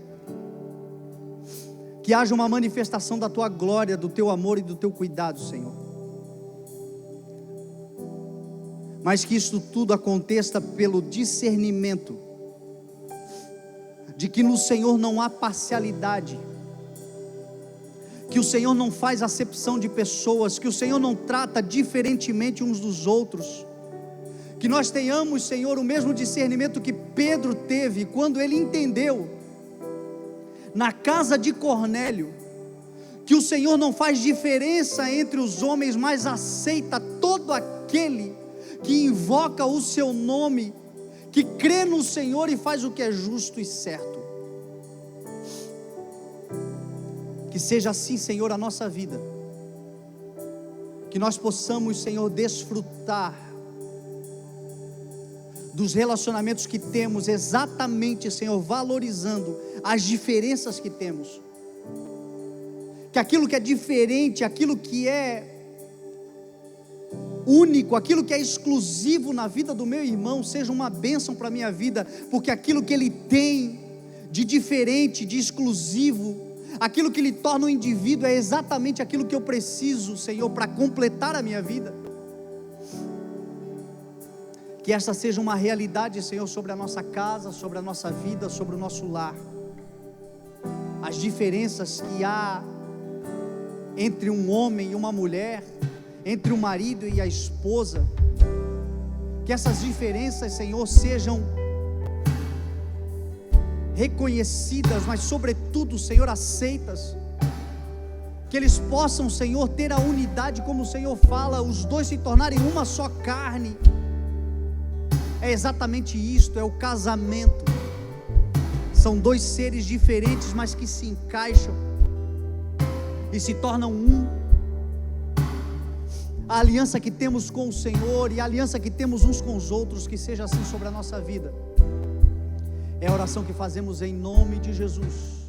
que haja uma manifestação da tua glória, do teu amor e do teu cuidado, Senhor. Mas que isso tudo aconteça pelo discernimento de que no Senhor não há parcialidade, que o Senhor não faz acepção de pessoas, que o Senhor não trata diferentemente uns dos outros. Que nós tenhamos, Senhor, o mesmo discernimento que Pedro teve quando ele entendeu na casa de Cornélio que o Senhor não faz diferença entre os homens, mas aceita todo aquele que invoca o seu nome, que crê no Senhor e faz o que é justo e certo. Que seja assim, Senhor, a nossa vida, que nós possamos, Senhor, desfrutar dos relacionamentos que temos, exatamente, Senhor, valorizando as diferenças que temos, que aquilo que é diferente, aquilo que é único, aquilo que é exclusivo na vida do meu irmão, seja uma bênção para a minha vida, porque aquilo que ele tem de diferente, de exclusivo, aquilo que lhe torna um indivíduo, é exatamente aquilo que eu preciso, Senhor, para completar a minha vida. Que esta seja uma realidade, Senhor, sobre a nossa casa, sobre a nossa vida, sobre o nosso lar. As diferenças que há entre um homem e uma mulher, entre o marido e a esposa, que essas diferenças, Senhor, sejam reconhecidas, mas sobretudo, Senhor, aceitas. Que eles possam, Senhor, ter a unidade, como o Senhor fala, os dois se tornarem uma só carne. É exatamente isto, é o casamento. São dois seres diferentes, mas que se encaixam e se tornam um. A aliança que temos com o Senhor e a aliança que temos uns com os outros, que seja assim sobre a nossa vida. É a oração que fazemos em nome de Jesus.